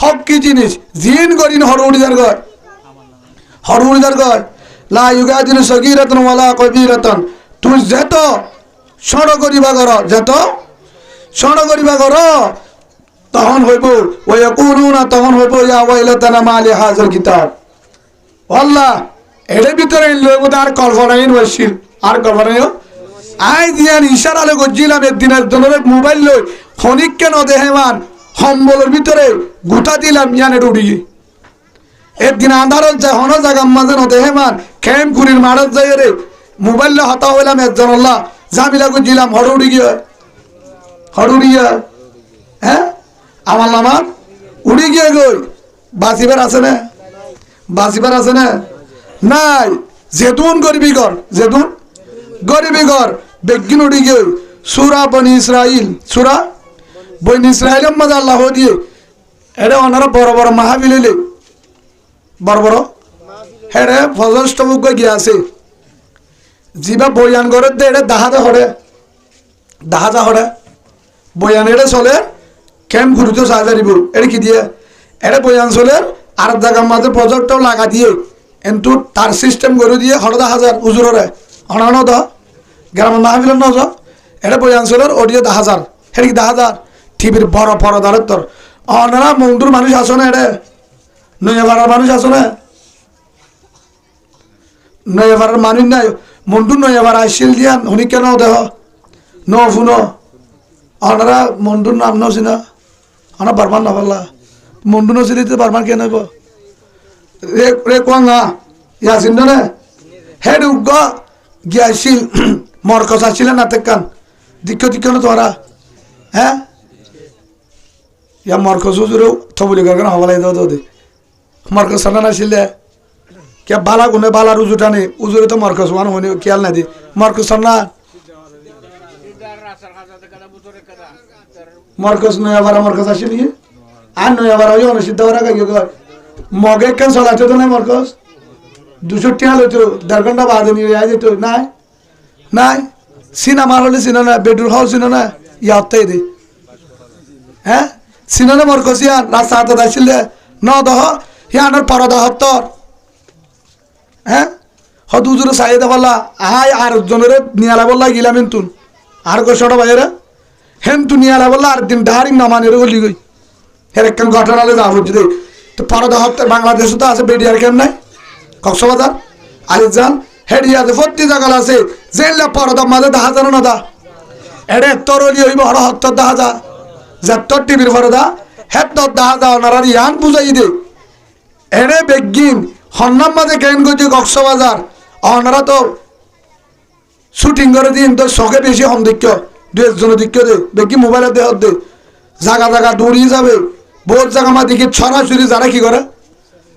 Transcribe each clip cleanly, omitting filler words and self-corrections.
হক কি জিনিস জিন করিন হরউড়িদার গয় হরউড়িদার গয় লা ইউগাদিরু সগীরাতান ওয়ালা কবীরাতান তুই যত ষড় করিবা কর যত ষড় করিবা কর তখন হইব ওয়াকুলুনা তখন হইব ইয়া ওয়াইলাতানা মালি হাযাল কিতাব আল্লাহ এর ভিতরে লইব তার কল্পনাই নছিল আর কল্পনাইও আই দিয়ান ইশারালে গজিলাম একদিনের জন্য মোবাইল লই খনিক কেন দেহেমান সম্বলের ভিতরে গুটা দিলাম ইয়ানে উড়ি একদিন আন্ধারত যায় হন জায়গার মাঝে নদেহেমান খেম কুড়ির মারত যাই রে মোবাইল হতা হইলাম একজন আল্লাহ জামিলা গজিলাম হড়ুড়ি গিয়ে হ্যাঁ আমার নামার উড়ি গিয়ে গই বাঁচিবার আছে না বাঁচিবার আছে না নাই যেতুন গরিবি ঘর যেতুন গরিবি ঘর বেগিন উড়ি গিয়ে সুরা বনি ইসরাইল সুরা বনি ইসরাইলের মাঝে আল্লাহ দিয়ে এটা ওনারা বড় বড় মাহাবিলে বড় বড় হেরে ফজস্ট মুখ গিয়ে আছে জিবা বয়ান করে দে এটা দাহাজা হরে বয়ান এটা চলে কেম ঘুরতে সাজারিব এটা কি দিয়ে এটা বয়ান চলে আর জায়গার মাঝে প্রজেক্টটাও লাগা দিয়ে কিন্তু তার সিস্টেম করে দিয়ে হরদা হাজার উজুরে হন দহ গ্রামের মাহাবিলের নজ এটা বয়ান চলে অডিও 10,000 হেরি 10,000 টিভির বড় পরদারের তোর অনারা মন্ডুর মানুষ আসো না এটা নয়াভাড়ার মানুষ আসো না নয়াভাড়ার মানুষ নাই মন্ডুর নয়াভাড়া আসছিল দিয়া শুনি কেন দেহ ন শুন অনারা মন্ডুর নাম নছি না অনা বারবার না পারলা মন্ডু নছিল বারবার কেন হইব রে কোয়া না ইয়া চিন্তা না হেড উগ্গ গিয়াছিল মরকস আসছিল না তেকান দিক্ষ না তোরা হ্যাঁ ইয়া মরকস উজুরেও থবলি করে হবালাই দাও দে মরকস সানা নাছিলে কে বালা গুনে বালার উজুটা নেই উজুরে তো মরকস মান হনি খেয়াল না দি মরকস সানা মরকস নয়া বারা মরকস আসেনি আর নয়া বারা হইও না সিদ্ধ বারা গাইও গর মগে কেন চলাতে তো নাই মরকস 200 টাকা লইতো 1.5 ঘন্টা বাদে নিয়ে আই যেত নাই সিনেমা হলে সিনেমা বেডরুম হাউস সিনেমা ইয়াতে দে হ্যাঁ সিনেমা মরকস ইয়া রাস্তা হাতে দাইছিলে ন দহ ইয়ানোর পরদা হত্তর হ্যাঁ হত উজুরে চাইদা বললা আয় আর জনের নিয়ালা বললা গিলাম হেন্তুন আর গোসটা বাইরে হেন্তু নিয়ালা বললা আর দিন ডাহারি নামানের গলি গই হের একখান ঘটনালে যা হচ্ছে দে তো পরদা হত্তর বাংলাদেশে তো আছে বেডিয়ার কেম নাই কক্সবাজার আলিজান হেডিয়াতে প্রতি জায়গা আছে জেলা পরদা মাঝে 10,000 না দা এডে তরলি হইব হর হত্তর 10,000 যেত্তর টিভির পরদা হেত্তর 10,000 ওনারা ইয়ান বুঝাই দে এনে বেগিন হন্নাম মাঝে কেন গজি কক্সবাজার ওনারা তো শুটিং করে দিন তো শখে বেশি হন দিক্ষ 2 দিক্ষ দে বেগি মোবাইলে দে দে জায়গা দৌড়িয়ে যাবে বহুত জায়গা মা দেখি ছড়াছড়ি যারা কি করে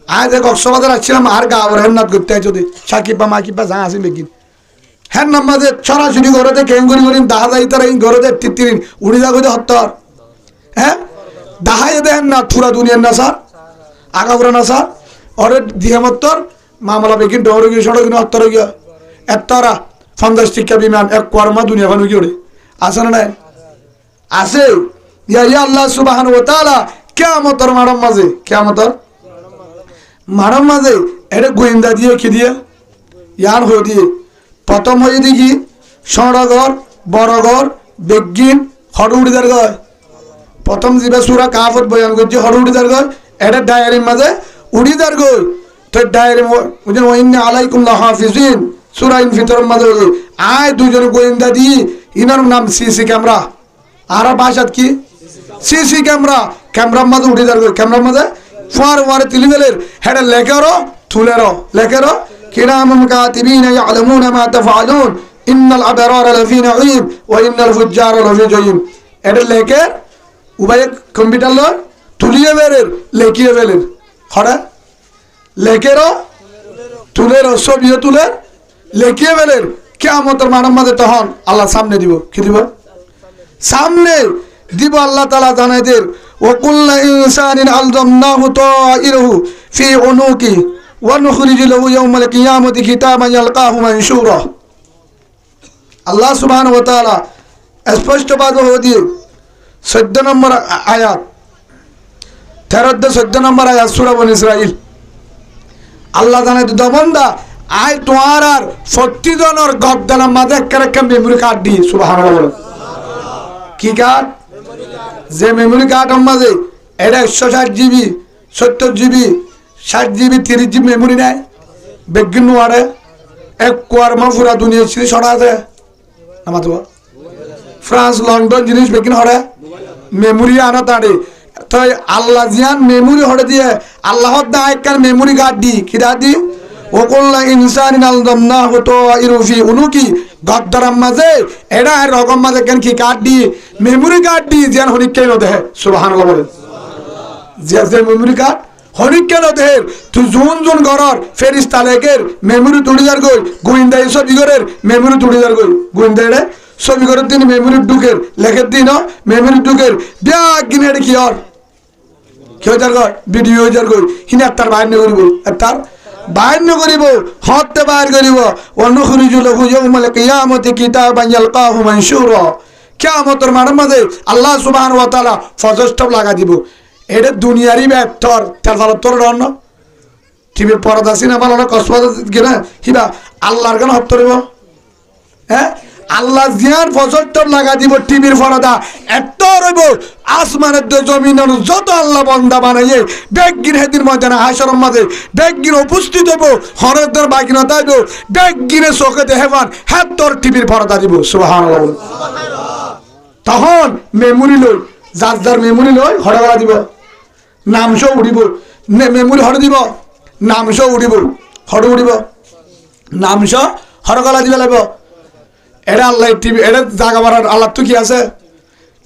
আজ কক্সবাজার আসছিলাম আর গা আবার হেমনাথ করতে আইছো দে সাকিবা মাকিবা যা আসি বেগিন হ্যাঁ নামাজে ছড়াছড়ি করে দে কেন করি 10,000 তারা ঘরে দে 3 উড়ি যা করে হত্তর হ্যাঁ দাহাই দেন না পুরা দুনিয়ার না স্যার আগাগুড়া না স্যার ওরে দিয়ামত্তর মামলা বেকিন ডর গিয়ে সড়ক গিয়ে হত্তর গিয়া এত্তরা 50 টিকা বিমান এক কর্মা দুনিয়া ভানু কি ওরে আছে না নাই আছে ইয়া আল্লাহ সুবহানাহু ওয়া তাআলা কিয়ামতের মারম মাঝে এটা গোয়েন্দা দিয়ে কি দিয়ে ইয়ার হয়ে দিয়ে প্রথম হয়ে দেখি সড়গর বড়গর বেগিন হড়ুড়িদার গয় প্রথম জিবা সুরা কাফত বয়ান করছে হড়ুড়িদার গয় এটা ডায়েরির মাঝে উড়িদার গয় তো ডায়েরি বুঝলেন ওয়াইন্না আলাইকুম লাহাফিজিন সূরা ইনফিতরের মাঝে আয় দুজন গোয়েন্দা দিয়ে ইনার নাম সিসি ক্যামেরা আর ভাষাত কি সিসি ক্যামেরার মাঝে উড়িদার গয় ক্যামেরার মাঝে ফার তিলিবেলের হেডে লেখেরো তুলেরো লেখেরো কিরামান কাতিবিনা ইয়ালামুনা মা তাফআলুন ইন্নাল আবরারা লাফি নাঈম ওয়া ইন্নাল ফুজ্জারা লাফি জাহিম এটা লেখে উভয় কম্পিউটার লো তুলিয়ে বেরের লেখিয়ে বেলের হরে লেখেরো তুলেরো ছবিও তুলে লেখিয়ে বেলের কিয়ামতের মানব মাঝে তখন আল্লাহ সামনে দিব কি দিব সামনে দিব আল্লাহ তাআলা জানাইদের وكل إنسان ألزمناه طائره في عنقه ونخرج له يوم القيامة كتابا يلقاه منشورا الله سبحانه وتعالى স্পষ্ট বাদ হয়ে দিয়ে 14 নম্বর আয়াত 13-14 নম্বর আয়াত সূরা বনী ইসরাইল। আল্লাহ জানে তো বন্দা আই তোমার আর 40 জনের গদ্দানের মাঝে একটা মেমোরি কার্ড দি সুবহানাল্লাহ। কি কার্ড? যে মেমোরি কার্ডের মাঝে এটা 160 GB 70 GB 60 GB 30 GB memory নেয় বেগিন নোয়ারে এক কোয়ার মা পুরা দুনিয়া ছিল ছড়া আছে আমার তো ফ্রান্স লন্ডন জিনিস বেগিন হরে মেমোরি আনা তাড়ে তো আল্লাহ জিয়ান মেমোরি হরে দিয়ে আল্লাহ দা একখান মেমোরি কার্ড দি কিরা দি ওকুল্লা ইনসানিন আলদামনাহু তাইরুফি উনুকি গদ্দারাম মাঝে এটা রকম মাঝে কেন কি কার্ড দি মেমোরি কার্ড দি জিয়ান হরিক কেন দেহে সুবহানাল্লাহ বলেন। যে মেমোরি কার্ড হরিক কেন দেহে তুই জুন ঘরর ফেরিস্তা লেগের মেমোরি তুড়ি যার গই গোয়েন্দা সব ইগরের মেমোরি তুড়ি যার গই গোয়েন্দা রে সব ইগরের দিন মেমোরি ঢুকের লেখের দিন মেমোরি ঢুকের ব্যাগ কিনে কি আর কেউ যার গই ভিডিও যার গই হিনা তার বাইর করিব তার বাইর করিব হতে বাইর করিব অনুখরিজুল ইয়াউমাল কিয়ামতি কিতাবান ইয়ালকাহু মানশুরা কিয়ামতের মাঠের মাঝে আল্লাহ সুবহানাহু ওয়া তাআলা ফজস্টপ লাগা দিব। এটা দুনিয়ারই ব্যাপার তেলফাল তোর রন্ন টিভি পর্দা সিনেমা হলো কসবাদ গেনা হিবা আল্লাহর গান হত করব হ্যাঁ আল্লাহ জিয়ার ফজস্টপ লাগা দিব টিভির পর্দা এত রইব আসমানের জমিনের যত আল্লাহ বান্দা বানাইয়ে বেগিন হেদিন ময়দানে হাশরের মাঝে বেগিন উপস্থিত হইব হরদের বাগিনা দাইব বেগিনে চোখে দেহেবান হ্যাঁ তোর টিভির পর্দা দিব সুবহানাল্লাহ। তখন মেমোরি লই যার মেমোরি লই হরগলা দিব নামশ উড়িব মেমোরি হরে দিব নামশ উড়িব হরে উড়িব নামশ হরগলা দিব লাগব। এটা আল্লাহ টিভি এটা জাগা মারার আল্লাহ তো কি আছে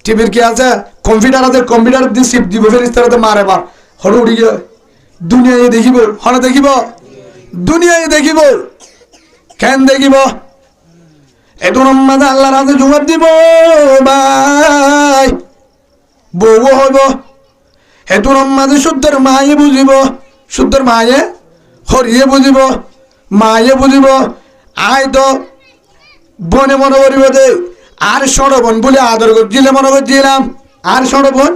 টিভির কি আছে কম্পিউটার আছে কম্পিউটার দিয়ে শিফট দিব ফেরিস্তারাতে মারে বার হরে উড়ি গিয়ে দুনিয়ায় দেখিব হরে দেখিব দুনিয়ায় দেখিব কেন দেখিব এত মাঝে আল্লাহর হাতে জবাব দিব ভাই বউ হইব এত মাঝে শুদ্ধের মায়ে বুঝিব শুদ্ধের মায়ে হরিয়ে বুঝিব মায়ে বুঝিব আয় তো বনে মনে করিব দে আর সড়বন বলে আদর করছিলে মনে করছিলাম আর সড়বন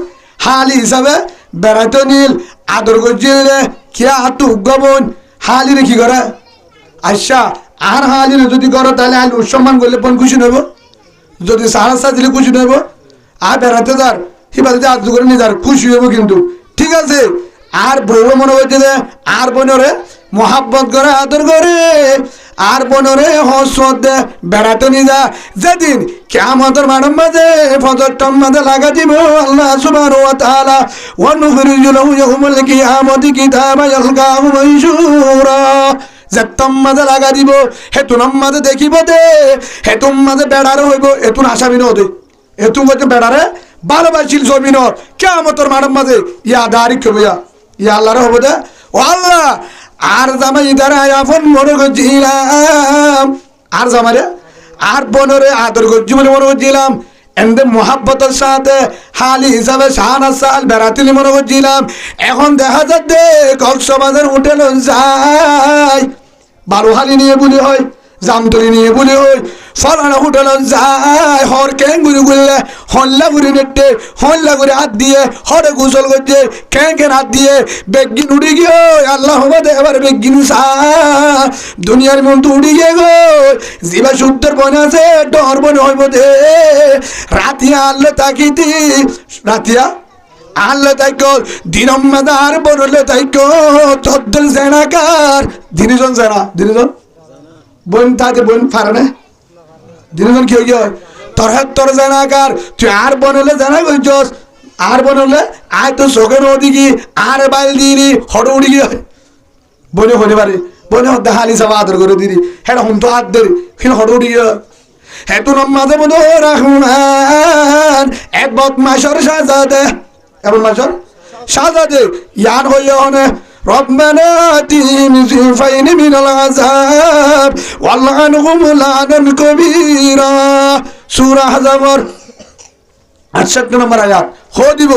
হালি হিসাবে বেড়াইতে নীল আদর করছিলে কে হাতু গবন হালিরে কি করে আচ্ছা আর হালিরে যদি করো তাহলে আল সম্মান করলে পন খুশি নেব যদি সারা সা দিলে খুশি নেব আর বেড়াতে যার হিবা যদি আদর করে নিয়ে যার খুশি হইব কিন্তু ঠিক আছে। আর বউ মনে করছে যে আর বোনরে মহাব্বত করে আদর করে আর বোনরে হসত দে বেড়াতে নিয়ে যা যেদিন কিয়ামতের মাঠের মাঝে ফজরটার মাঝে লাগা দিব আল্লাহ সুবহানাহু ওয়া তাআলা ওয়া নুখরিজু লাহু ইয়াউমাল কিয়ামতি কিতাবান ইয়ালকাহু মানশুরা যেতম মাঝে লাগা দিব হেতুন মাঝে দেখিব দে হেতুম মাঝে বেড়ারে হইব এতুন আসামি নদে এতুন হইতে বেড়ারে ভালোবাসিল জমিনত কিয়ামতের মাঠের মাঝে ইয়া দাঁড়ি কবিয়া ইয়া আল্লাহর হব দে ও আল্লাহ আর জামাই দ্বারা আপন মনে করছিলাম আর জামারে আর বোনরে আদর করছি বলে মনে করছিলাম এমনি মোহাব্বতের সাথে হালি হিসাবে শাহানা সাল বেড়াতিলি মনে করছিলাম এখন দেখা যাচ্ছে কক্সবাজার হোটেল যাই বারোহালি নিয়ে বলি হয় জামতলি নিয়ে বলি হয় ফলানা হোটেল যায় হর কেন ঘুরে ঘুরলে হল্লা ঘুরে নেটে হল্লা করে হাত দিয়ে হরে গোসল করছে কেন হাত দিয়ে বেগিন উড়ে গিয়ে আল্লাহ হবে এবার বেগিন সা দুনিয়ার মন তো উড়ে গিয়ে গো জিবা শুদ্ধের বন আছে ডর বন হইব দে রাতিয়া আল্লাহ তাকিতি রাতিয়া আল্লাহ তাইকো দিনম মাদার বনলে তাইকো চদ্দল সেনাকার দিনজন সেনা দিনজন বোন তাতে বোন পারে না দিনজন কি হয়ে তোর হাত তোর জানাকার তুই আর বনলে জানা কইছস আর বনলে আয় তো চোখের ওদিকে আর বাইল দিলি হড় উড়ি গিয়ে বনে হতে পারে বনে হতে হালি সাবা আদর করে দিদি হ্যাঁ হুম তো হাত দেরি কিন্তু হড় উড়ি গিয়ে হ্যাঁ তো মাঝে মধ্যে রহমান এক বদমাশর সাজাদে এমন মাশর সাজাদে ইয়ার হইয়া হনে ربنا آتهم ضعفين من العذاب والعنهم لعنا كبيرا সূরা আহজাবের 68 নম্বর আয়াত হো দিব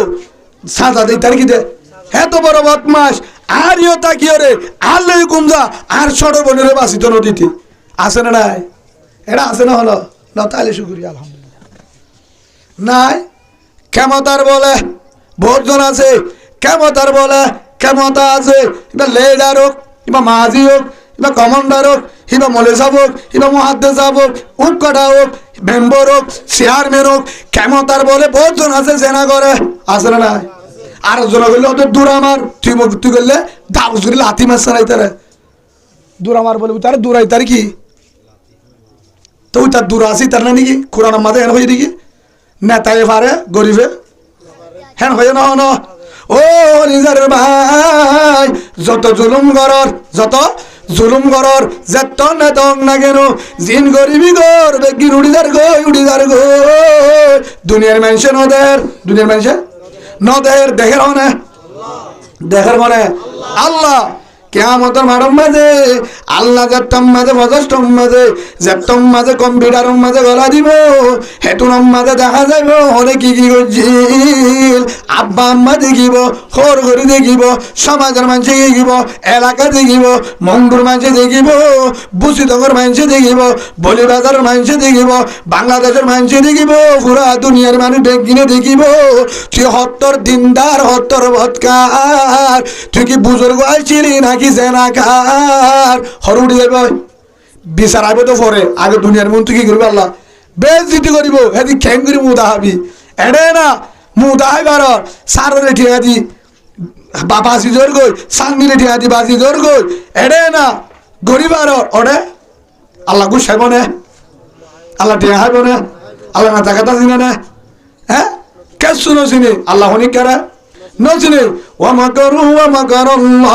সাজা দেই তার কি দে এত বড় বদমাশ আর ইও তাকিয়ে রে আল্লাহ কুমজা আর ছোট বনের বাসিত নদীতে আছে না নাই এটা আছে না হলো না তাহলে শুকরিয়া আলহামদুলিল্লাহ নাই ক্ষমতার বলে বহুজন আছে ক্ষমতার বলে ক্ষমতা আছে, এবার লিডার হোক, এবার মাঝি হোক, এবার কমান্ডার হোক, এবার মলেসাব হোক, এবার মহাদ্দেশ হোক, উপকটা হোক, মেম্বর হোক, চেয়ারম্যান হোক, ক্ষমতার বলে বহুতজন আছে জেনা করে, আছে না নাই? আর জন করলে ওদের দূর আমার তুই করলে দাবুস করে লাথি মারছে নাই তারা দূর আমার বলে তার দূরাই তার কি তো ওই তার দূর আসি তার না নাকি কোরআন মাঝে হেন হয়ে দিকে নেতায় পারে গরিবে হেন হয়ে না হন ও নিজের ভাই যত জুলুম করর যত নেতং না কেন জিন গরিবি গর বেগিন উড়িদার গই দুনিয়ার মানুষে নদের দেহের মনে আল্লাহ কিয়ামতের মাঠের মাঝে আল্লাহ যাত্তম মাঝে বজষ্টম মাঝে যাত্তম মাঝে কম্পিউটারের মাঝে গলা দিব হেতুনম মাঝে দেখা যাইব হলে কি করছিল আব্বা আম্মা দেখিব খোর ঘড়ি দেখিব সমাজের মানুষে দেখিব এলাকা দেখিব মঙ্গুর মানুষে দেখিব বুসিদঙ্গর মানুষে দেখিব বলিবাজারের মানুষে দেখিব বাংলাদেশের মানুষে দেখিব পুরা দুনিয়ার মানুষ বেগিনে দেখিব তুই হত্তর দিনদার হত্তর ভৎকার তুই কি বুজুর্গ আইছিলি নাকি জেনাকার হরুড়ি যাইব বিচার আইব তো পরে আগে দুনিয়ার মন তুই কি করবি আল্লাহ বেজ্জিতি করিব এদি খেং করি মুদা হাবি এডে না মুদা হাইবার সারে ঠিয়া দি বাসি জোর গই সাংমিলে ঠিয়া দি বাসি জোর গই এডে না গরিবার ওডে আল্লাহ গুসাইব না আল্লাহ ঠিয়া হাইব না আল্লাহ না জায়গাটা চিনে না হ্যাঁ কে শুনো চিনি আল্লাহ হনিক কারা নচিনে ওয়ামাকারু ওয়ামাকারাল্লাহ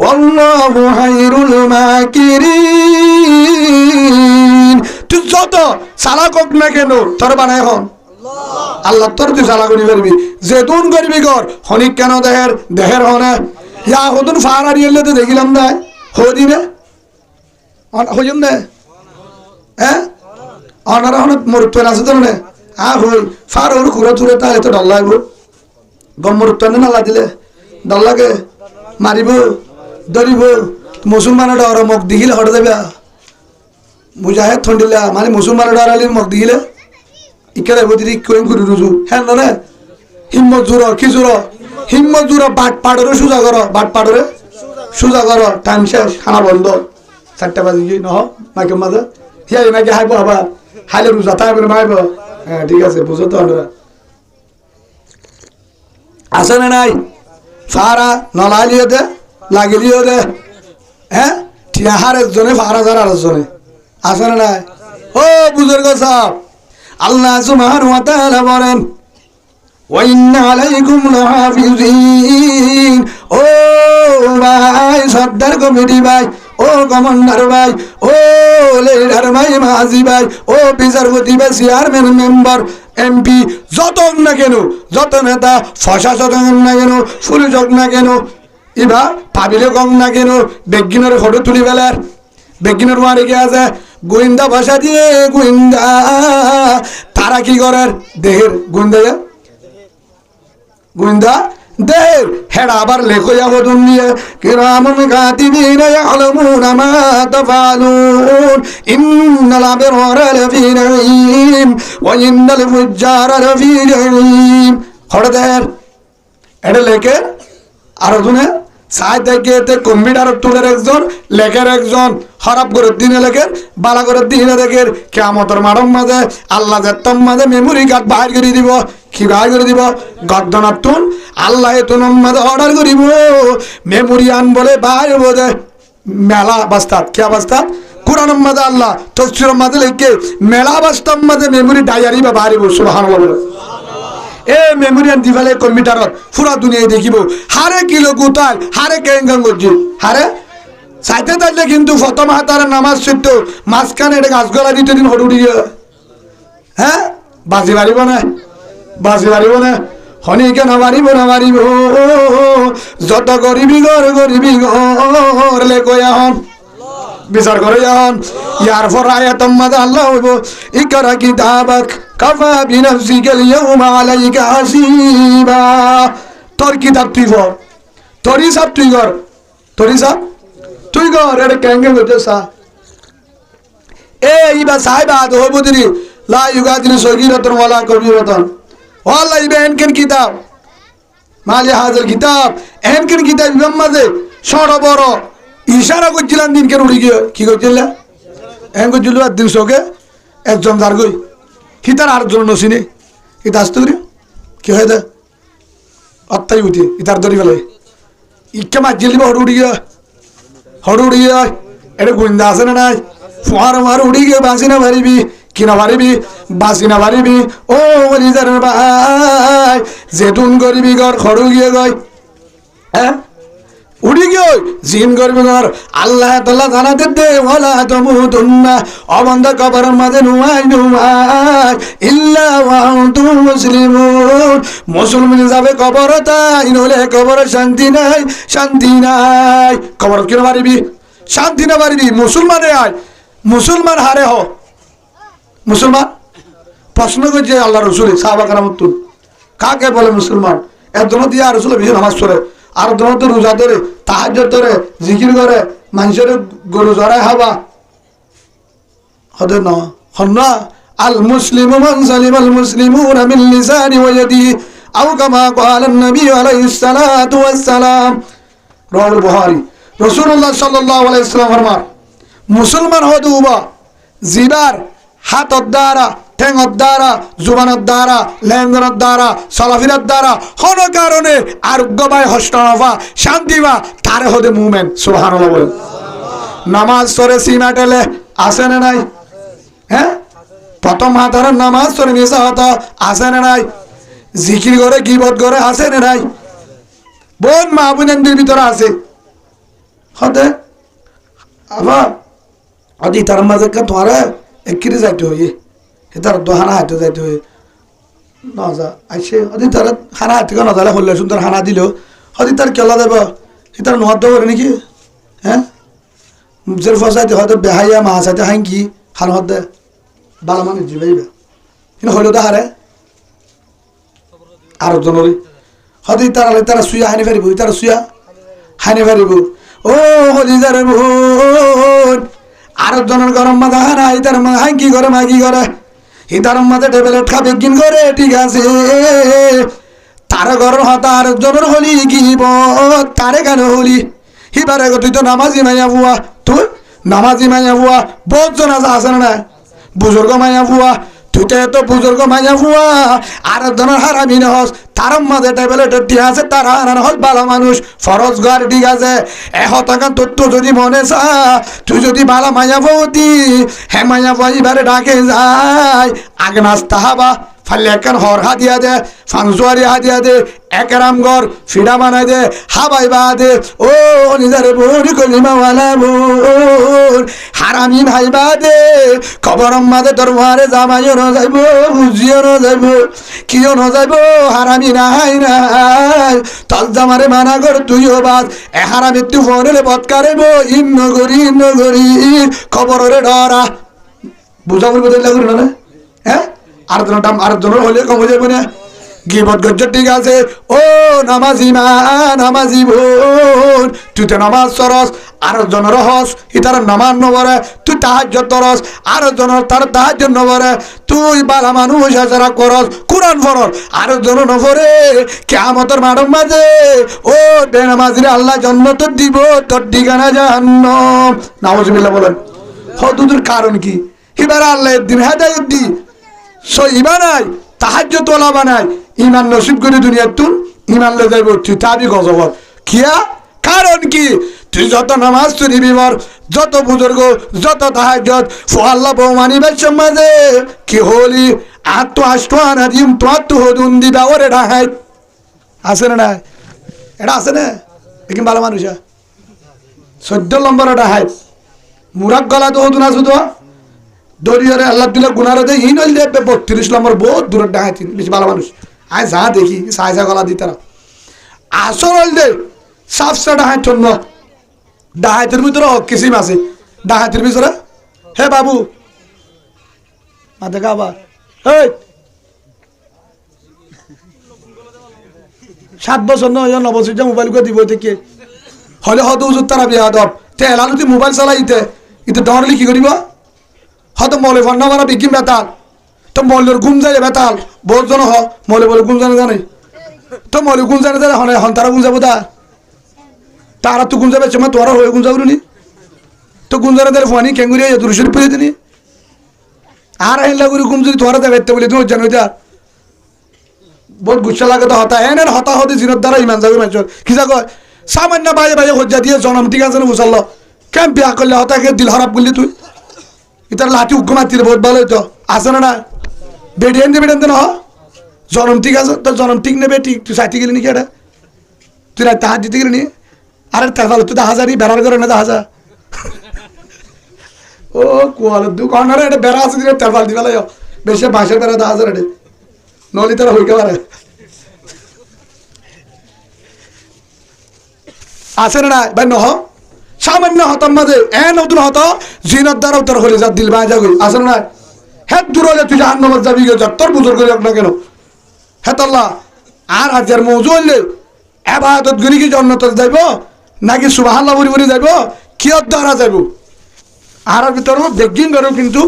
ওয়াল্লাহু খায়রুল মাকিরিন তুই যত চালাক হোক না কেন তোর বানাই হন আল্লাহ তোর তুই চালাক করি পারবি যেতুন করবি কর হনিক কেন দেহের হনে ইয়া হতুন ফার আরিয়েলে তো দেখিলাম না হদি না হইম না হ্যাঁ অনারা হনে মরুত্ব আছে তো না হই ফার ওর খুঁড়া থুড়ে তাহলে তো ডর লাগবো গম্মর উত্তর নালা দিলে ডর লাগে মারিব ধরিব মুসলমানের ডর মুখ দেখিলে হটে দেবে মুজাহেদ থন্ডিলা মানে মুসলমানের ডর আলি মুখ দেখিলে ইকে দেব দিদি কইম করি রুজু হ্যাঁ নরে হিম্মত জোর কি জোর হিম্মত জোর বাট পাড়রে সুজা কর টাইম শেষ খানা বন্ধ 4টা বাজে কি নহ মাইকে মাঝে হিয়া নাকি হাইব আবার হাইলে রোজা তাই মাইব হ্যাঁ ঠিক আছে বুঝো তো আমরা আছে না নাই ফারা নলালিও দে লাগিলিও দে হ্যাঁ ঠিয়াহার একজনে ফারা যার আরেকজনে আছে না নাই ও বুজুর্গ সাহেব আল্লাহ সুবহানাহু ওয়া তাআলা বলেন ওয়া ইন্না আলাইকুম লাহাফিজিন ও ভাই সর্দার কমিটি ভাই ও কমান্ডার ভাই ও লিডার ভাই মাঝি ভাই ও বিচারপতি ভাই চেয়ারম্যান মেম্বার এমপি যত না কেন যত নেতা প্রশাসক না কেন পুলিশ না কেন এবার পাবিলে কম না কেন বেগিনের ফটো তুলি বেলার বেগিনের মারে কে আছে গোয়েন্দা ভাষা দিয়ে গোয়েন্দা তারা কি করার দেহের গোয়েন্দা দেহের হেড আবার লেখো যাবো দুনিয়া কিরামান কাতিবিনা ইয়ালামুনা মা তাফালুন ইন্নাল আবরারা লাফি নাঈম ওয়া ইন্নাল ফুজ্জারা লাফি জাহিম হড়দের এটা লেখে আর ওখানে সাইড থেকে কম্পিউটার তুলের একজন লেখের একজন খারাপ করে দিনে লেখের বালা করে দিনে লেখের কিয়ামতের মাঠের মাঝে আল্লাহ যেতাম মাঝে মেমোরি কার্ড বাহির করে দিব কি বাহির করে দিব গদ্দনাতুন আল্লাহ এতুন মাঝে অর্ডার করিব মেমোরি আন বলে বাহির বোঝে মেলা বাস্তাত কে বাস্তাত কোরআন মাঝে আল্লাহ তফসিরের মাঝে লিখে মেলা বাস্তব মাঝে মেমোরি ডায়ারি বা বাহির সুবহানাল্লাহ এ মেমোরিয়ান দিবালে কম্পিউটারত পুরা দুনিয়ায় দেখিব হারে কিলো গুতাল হারে কেঙ্গাং গজি হারে সাইতে তাইলে কিন্তু প্রথম হাতার নামাজ শিখত মাঝখানে এটা গাছগলা দিতে দিন হটু দিয়ে হ্যাঁ বাজি মারিব না হনিকে না মারিব যত গরিবি ঘর লে কয়া হন বিচার করে যান ইয়ার পর আয়াতম মাদা আল্লাহ হইব ইকরা কিতাবাক কাফা বিনাফসিকাল ইয়াউমা আলাইকা হাসিবা তোর কিতাব তুই পড় তোর হিসাব তুই কর এটা কেঙ্গে হইতেছা এইবা সাহেবা তো হইব দিনি লা ইউগাদিন সগীরাতুন ওয়ালা কবীরাতুন ওয়াল্লাহ ইবেন কেন কিতাব মালি হাজার কিতাব এহেনকেন কিতাব ইমাম মাঝে ছোট বড় ইশারা করছিলাম দিনকে উড়ি গিয়ে কি করছিল এহেন করছিল আর দিন চোখে একজন যার গই হিতার আরেকজন নসিনে এটা আসতে করি কি হয় দে অত্যাই উঠি ইতার ধরি ফেলে ইকে মাঝিয়ে দিব হড় উড়ি গিয়ে এটা গোয়েন্দা আছে না নাই ফুয়ার মার উড়ি গিয়ে বাঁচি না পারিবি কিনা পারিবি বাঁচি না পারিবি ও নিজের ভাই জেতুন করবি ঘর খড়ু গিয়ে গয় হ্যাঁ উড়ি গিয়ে জিন করবি ঘর আল্লাহ তাআলা জানাতে দে ওয়ালা তামুতুন্না অবন্ধ কবরের মাঝে নুয়াই ইল্লা ওয়া আনতুম মুসলিমুন মুসলমান যাবে কবর তাই নলে কবরে শান্তি নাই কবর কিনা পারিবি শান্তি না পারিবি মুসলমানে আয় মুসলমান হারে হ মুসলমান প্রশ্ন করছে আল্লাহ রসুল সাহাবা কারামতুল কাকে বলে মুসলমান একজন দিয়ে আর রসুল বেশি নামাজ পড়ে আর জন তো রোজা ধরে তাহাজ্জুদ ধরে জিকির করে মানুষের গরু জড়ায় হাবা হদে না হন্না আল মুসলিমু মান সালিমাল মুসলিমুনা মিন লিসানি ওয়া ইয়াদিহি আও কামা ক্বালা নবী আলাইহিস সালাতু ওয়াস সালাম রাওয়াহুল বুখারী রাসূলুল্লাহ সাল্লাল্লাহু আলাইহি ওয়াসাল্লাম ফরমান মুসলমান হদুবা জিবার হাতর দ্বারা ঠেঙর দ্বারা জুবানের দ্বারা লেনদেনের দ্বারা চলাফেরার দ্বারা কোনো কারণে আরোগ্য পায় হষ্ট নফা শান্তি বা তারে হদে মুভমেন্ট সুবহানাল্লাহ বলেন নামাজ সরে সীমা টেলে আসে না নাই হ্যাঁ প্রথম হাতারের নামাজ সরে মিশা হতো আসে না নাই জিকির করে গীবত করে আসে না নাই বোন মা বোনের ভিতরে আছে হতে আবার আদি তার মাঝে তোমার একiri যাইতে হয়ে তার দোহানা হাতে যাইতে হয়ে না যা আইসে অদি তার খানা হাত থেকে নজালে হলে সুন্দর খানা দিল হদি তার কেলা দেব তার নহদ্দ করে নাকি হ্যাঁ মুজের ফসাইতে হয়তো বেহাইয়া মা চাইতে হাই কি খান হদ্দে বালা মানে জিবাইবা কিন্তু হইলেও তো হারে আর জনরি হদি তারা সুইয়া হানি ফারিব তারা সুইয়া হানি ফারিব ও হলি যারে বোন আর জনের গরম মাথা হারা ইতার হাই কি করে মা কি করে ইতার মাঝে ট্যাবলেট খাবে কিন করে ঠিক আছে তার গরম হতা আর জনের হলি কি তারে কেন হলি হিবারে তুই তো নামাজি মাইয়া বুয়া তুই নামাজি মাইয়া বুয়া বহুত জন আছে না বুজুর্গ মাইয়া বুয়া তুই তো বুজুর্গ মাইয়া বুয়া আর জনের হারামি নহস তার মাঝে ট্যাবলেট ঠিক আছে তার হারান হস ভালো মানুষ ফরজ ঘর ঠিক আছে টাকা তোর তো যদি মনে চা তুই যদি ভালো মাইয়া বৌতি হে মাইয়া বইবারে ডাকে যায় আগে নাস্তা হাবা ফালে একখান হর হাদিয়া দে ফাংসুয়ারি হাদিয়া দে একরাম ঘর ফিডা বানাই দে হাবাই বা দে ও নিজের বোন কলিমাওয়ালা বোন হারামি ভাইবা দে খবরম মাঝে তোর মারে জামাইও ন যাইব বুঝিও ন যাইব কিও ন যাইব হারামি নাই তল জামারে মানা কর তুইও বাদ এ হারামি তুই ফোনে বৎকারে ইন নগরী খবরের ডরা বুঝা বলবো লাগলো না হ্যাঁ আর জনের হলে কম হয়ে যাবে না গিবত গজ্জ ঠিক আছে ও নামাজি মা নামাজি বোন তুই তো নামাজ সরস আর জনের হস ইতার নামাজ নবরে তুই তাহাজ্জুদ তরস আর জনের তার তাহাজ্জুদ নবরে তুই বালা মানুষ যারা করস কুরআন ফরস আর জন নফরে কিয়ামতের মাঠের মাঝে ও বেনামাজিরে আল্লাহ জান্নাত দিব তোর ঠিকানা জাহান্নাম নাউজুবিল্লাহ বলেন হদুদের কারণ কি এবার আল্লাহ দিন হেদায়েত দি সইবা নাই তাহাজ্জুদ ওয়ালা বানাই ইমান নসিব করে দুনিয়ার তুন ইমান লে যাইব তুই তাবি গজবত কিয়া কারণ কি তুই যত নামাজ তুলিবি বর যত বুজুর্গ যত তাহাজ্জুদ ফুয়াল্লাহ বৌমানিবের সমাজে কি হলি আত্ম আষ্টওয়ানা দিম তো আত্ম হদুন দিবা ওরে ঢাহাই আছে না এটা আছে না দেখিম ভালো মানুষ 14 নম্বর ঢাহাই মুরাক গলা তো হদুন আছো তো দরিয়ারে আল্লাহ দিলে গুনারে দেয় হিন হইলে 32 নম্বর বহুত দূরের ডাহাতি বেশি ভালো মানুষ আয় যা দেখি সাইজা গলা দিই তারা আসল হইলে সাফসা ডাহাত জন্য ডাহাতের ভিতরে কিসিম আছে ডাহাতের ভিতরে হে বাবু মাথা খাবা এই 7 বছর নয় 9 বছর যা মোবাইল করে দিব থেকে হলে হয়তো হুজুর তারা বিয়া দব তে এলানো তুই মোবাইল চালাইতে ইতে ডরলি কি করিব হয়তো মলে ফোন নাম্বার বিকিম বেতাল তো মলের ঘুম যায় বেতাল বহুত জন হ মলে বলে ঘুম জানে জানে তো মলি গুণ জানে হন তারা গুণ যাবো তারা তো গুণ যাবে তোমার তোরা হয়ে গুণ যাবো নি তো গুণ জানে তাহলে ফানি কেঙ্গুরি দুরুশরী পেয়ে দিনি আর আহিলা গুরু গুণ যদি তোরা দেবে বলে তুমি জানো বহুত গুচ্ছা লাগে তো হতা এনে হতা হতে জিনের দ্বারা ইমান যাবে মানুষের কি যা কয় সামান্য বাজে বাজে হজ্জা দিয়ে জনম ঠিক আছে বুঝাল কেন বিয়া করলে হতাকে দিল খারাপ করলি তুই ইতার লাঠি উগ্র মারতিলে বহুত ভালো হইতো আছে না বেডিয়ান দিয়ে বেডিয়ান দেন হ জনম ঠিক আছে তোর জনম ঠিক নেবে ঠিক তুই সাইতে গেলি নাকি এটা তুই রাত হাত দিতে গেলি নি আরে তার ভালো তুই দেখা যাবি বেড়ার করে না দেখা যা ও কুয়াল দোকান এটা বেড়া আছে দিলে তেল দিবে বেশি বাঁশের বেড়া দেখা যায় রে নলি তারা হইতে পারে আছে না ভাই নহ সামান্য হতাম মাঝে এ নতুন হত জিনের দ্বারা উত্তর হলে যা দিল বাজা গই আছে না হ্যাঁ দূর হলে তুই জাহান্নামে যাবি গে তোর বুজুর্গ হোক না কেন হ্যাঁ তাল্লাহ আর হাজার মৌজু হইলে ইবাদত করি কি জান্নাতে যাইব নাকি সুবহানাল্লাহ বলি বলি যাইব কিয়র দ্বারা যাইব আর ভিতরে বেগিং করো কিন্তু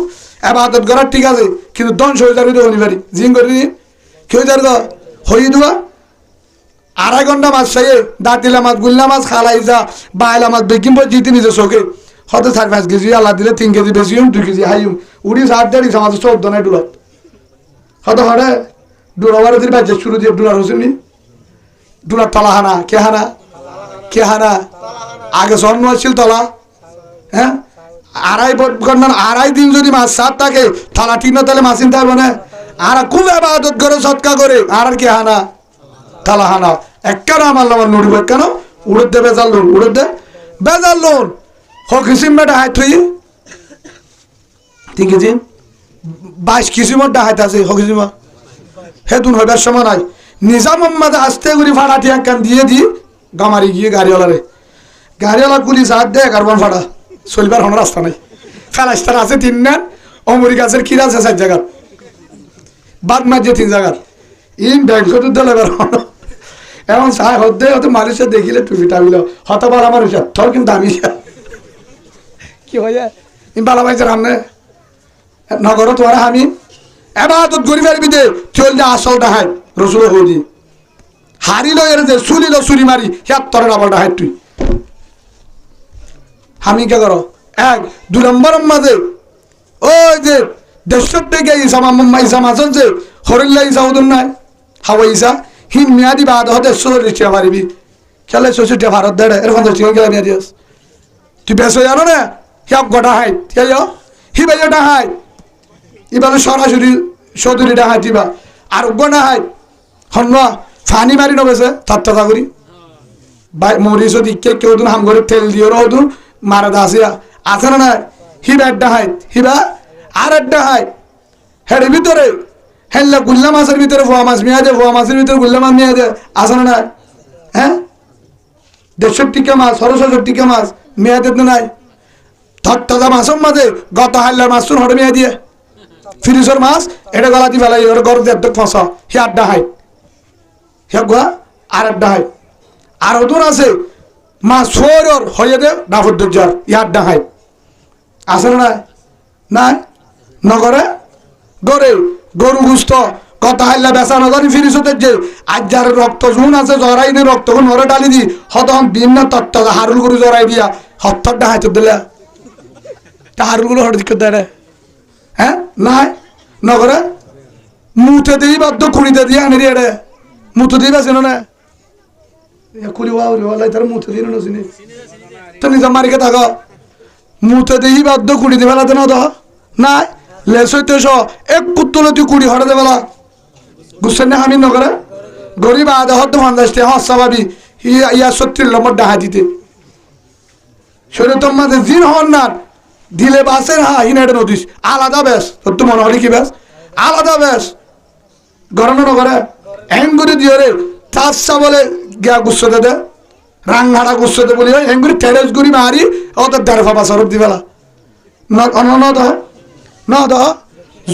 ইবাদত করার ঠিক আছে কিন্তু ধ্বংস হয়ে যাবে তো অনিবার্য জিং করি কি হয়ে যাবে হয়ে দেওয়া 2.5 ঘন্টা মাছ খাইয়ে দাঁতিলা মাছ গুল্লা মাছ খালাই যা বাইলা মাছ বেগিং বই জিতে নিজে চোখে হয়তো 4-5 কেজি আল্লাহ দিলে 3 কেজি বেশি 2 কেজি হাইম উড়ি 7.5 সমাজ 14 নাই ডুলত হয়তো হরে ডুলাবার দিলে বাজে শুরু দিয়ে ডুলার হোসেনি ডুলার তলা হানা কে হানা আগে জন্ম ছিল তলা হ্যাঁ 2.5 দিন যদি মাছ 7 থাকে থালা ঠিক না তাহলে মাছ চিন্তা হবে না আর খুব ইবাদত করে সৎকা করে আর কে হানা তালা হানা একখানা আমার আমার নড়িব কেন উড়ে দে বেজাল লোন উড়ে দে বেজাল লোন হোক কিসিমটা হাইট হই ঠিক আছে 22 কিসিমর হাইট আছে হোক কিসিম হেতুন হইবার সময় নাই নিজাম মোহাম্মদ আস্তে করে ফাড়াটি একখান দিয়ে দি গামারি গিয়ে গাড়িওয়ালা কুলি সাত দেয় কার্বন ফাড়া চলবার হন রাস্তা নাই ফেলাস্তান আছে 3 নেন অমরি গাছের কিরা আছে 4 জায়গা বাদ মাঝে 3 জায়গা ইন ব্যাংক দিলে এমন চাই হতে হতে মানুষের দেখিলে টুপি টাবিল হতবার আমার তোর কিন্তু আমি কি হয়ে যায় বালা পাইছে রামনে নগর তোমার আমি এবাদত গরিব দে চল যা আসলটা হাই রসুল হদি হারিল এর যে চুলিল চুরি মারি হিয়ার তরে ডাবলটা হাই তুই আমি কে করো 1-2 নম্বর মাঝে ওই যে দেশের থেকে ইসাম আসন যে হরিল্লা ইসা উদুন নাই হাওয়া ইসা হিন মেয়াদি বাদ হতে 160 পারিবি খেলে 64 ভারত দেড় এর 50 গেলে মেয়াদি আস তুই বেশ জানো না হিয়াব গোটা হাই কে হি বেজটা হাই ইবালে সরাসরি 70 হাই দিবা আর গোনা হাই হন ফানি মারি নবেছে তাত্তা করি বাই মরিস দিকে কেউ দিন হাম করে তেল দিও রোদুন মারা দাসিয়া আছে না হিবা একটা হাই হিবা আর একটা হাই হের ভিতরে হেল্লা গুল্লা মাছের ভিতরে ফোয়া মাছ মেয়া দে ফোয়া মাছের ভিতরে গুল্লা মাছ মেয়া দে আছে না হ্যাঁ 63 মাছ 66 মাছ মেয়া দে নাই তাজা মাছের মাঝে গত হাল্লার মাছ শুন হরে মেয়া দিয়ে ফ্রিজের মাছ এটা গলা দি ফেলাই ওর গর দিয়ে ফসা হি আড্ডা হাই হে গোয়া আর আড্ডা হাই আর ওদুন আছে মাছ সোর হয়ে দে ডাফর দরজার ই আড্ডা হাই আছে না নাই নগরে গরে গরু গুস্ত কত হাইলা বেচা নজানি ফিরিস হতে যে আজ যার রক্ত জুন আছে জরাই নি রক্ত নরে ডালি দি হতম ভিন্ন তত্ত্ব হারুল গরু জরাই দিয়া হত্তরটা হাইতে দিলে তা হারুল গরু হঠাৎ করে দেয় হ্যাঁ নাই নগরে মুতে দিই বাধ্য খুঁড়িতে দিয়ে আনি রে মুতে দিই বেছে না খুলি ওয়ালাই তার মুতে দিই না চিনি তো নিজে মারিকে থাকো মুতে দিই বাধ্য খুঁড়িতে ফেলাতে না তো নাই লেস হইতে এক কুত্তলে তুই কুড়ি হরে দেবেলা বুঝছেন না আমি নগরে গরিব আদা হতে 50 টাকা স্বাভাবি ইয়া 70 নম্বর ডাহা দিতে শরীর তোমাদের জিন হন না দিলে বাসের হিনাইটে নদীস আলাদা বেশ তোর তো মনে হলি কি বেশ আলাদা বেশ গরমে নগরে এঙ্গুরি দিয়ে রে চাষা বলে গিয়া গুচ্ছতে দে রাংহাড়া গুচ্ছতে বলি হয় এঙ্গুরি টেরেস গুড়ি মারি ওদের 1.5 বছর দিবেলা না দহ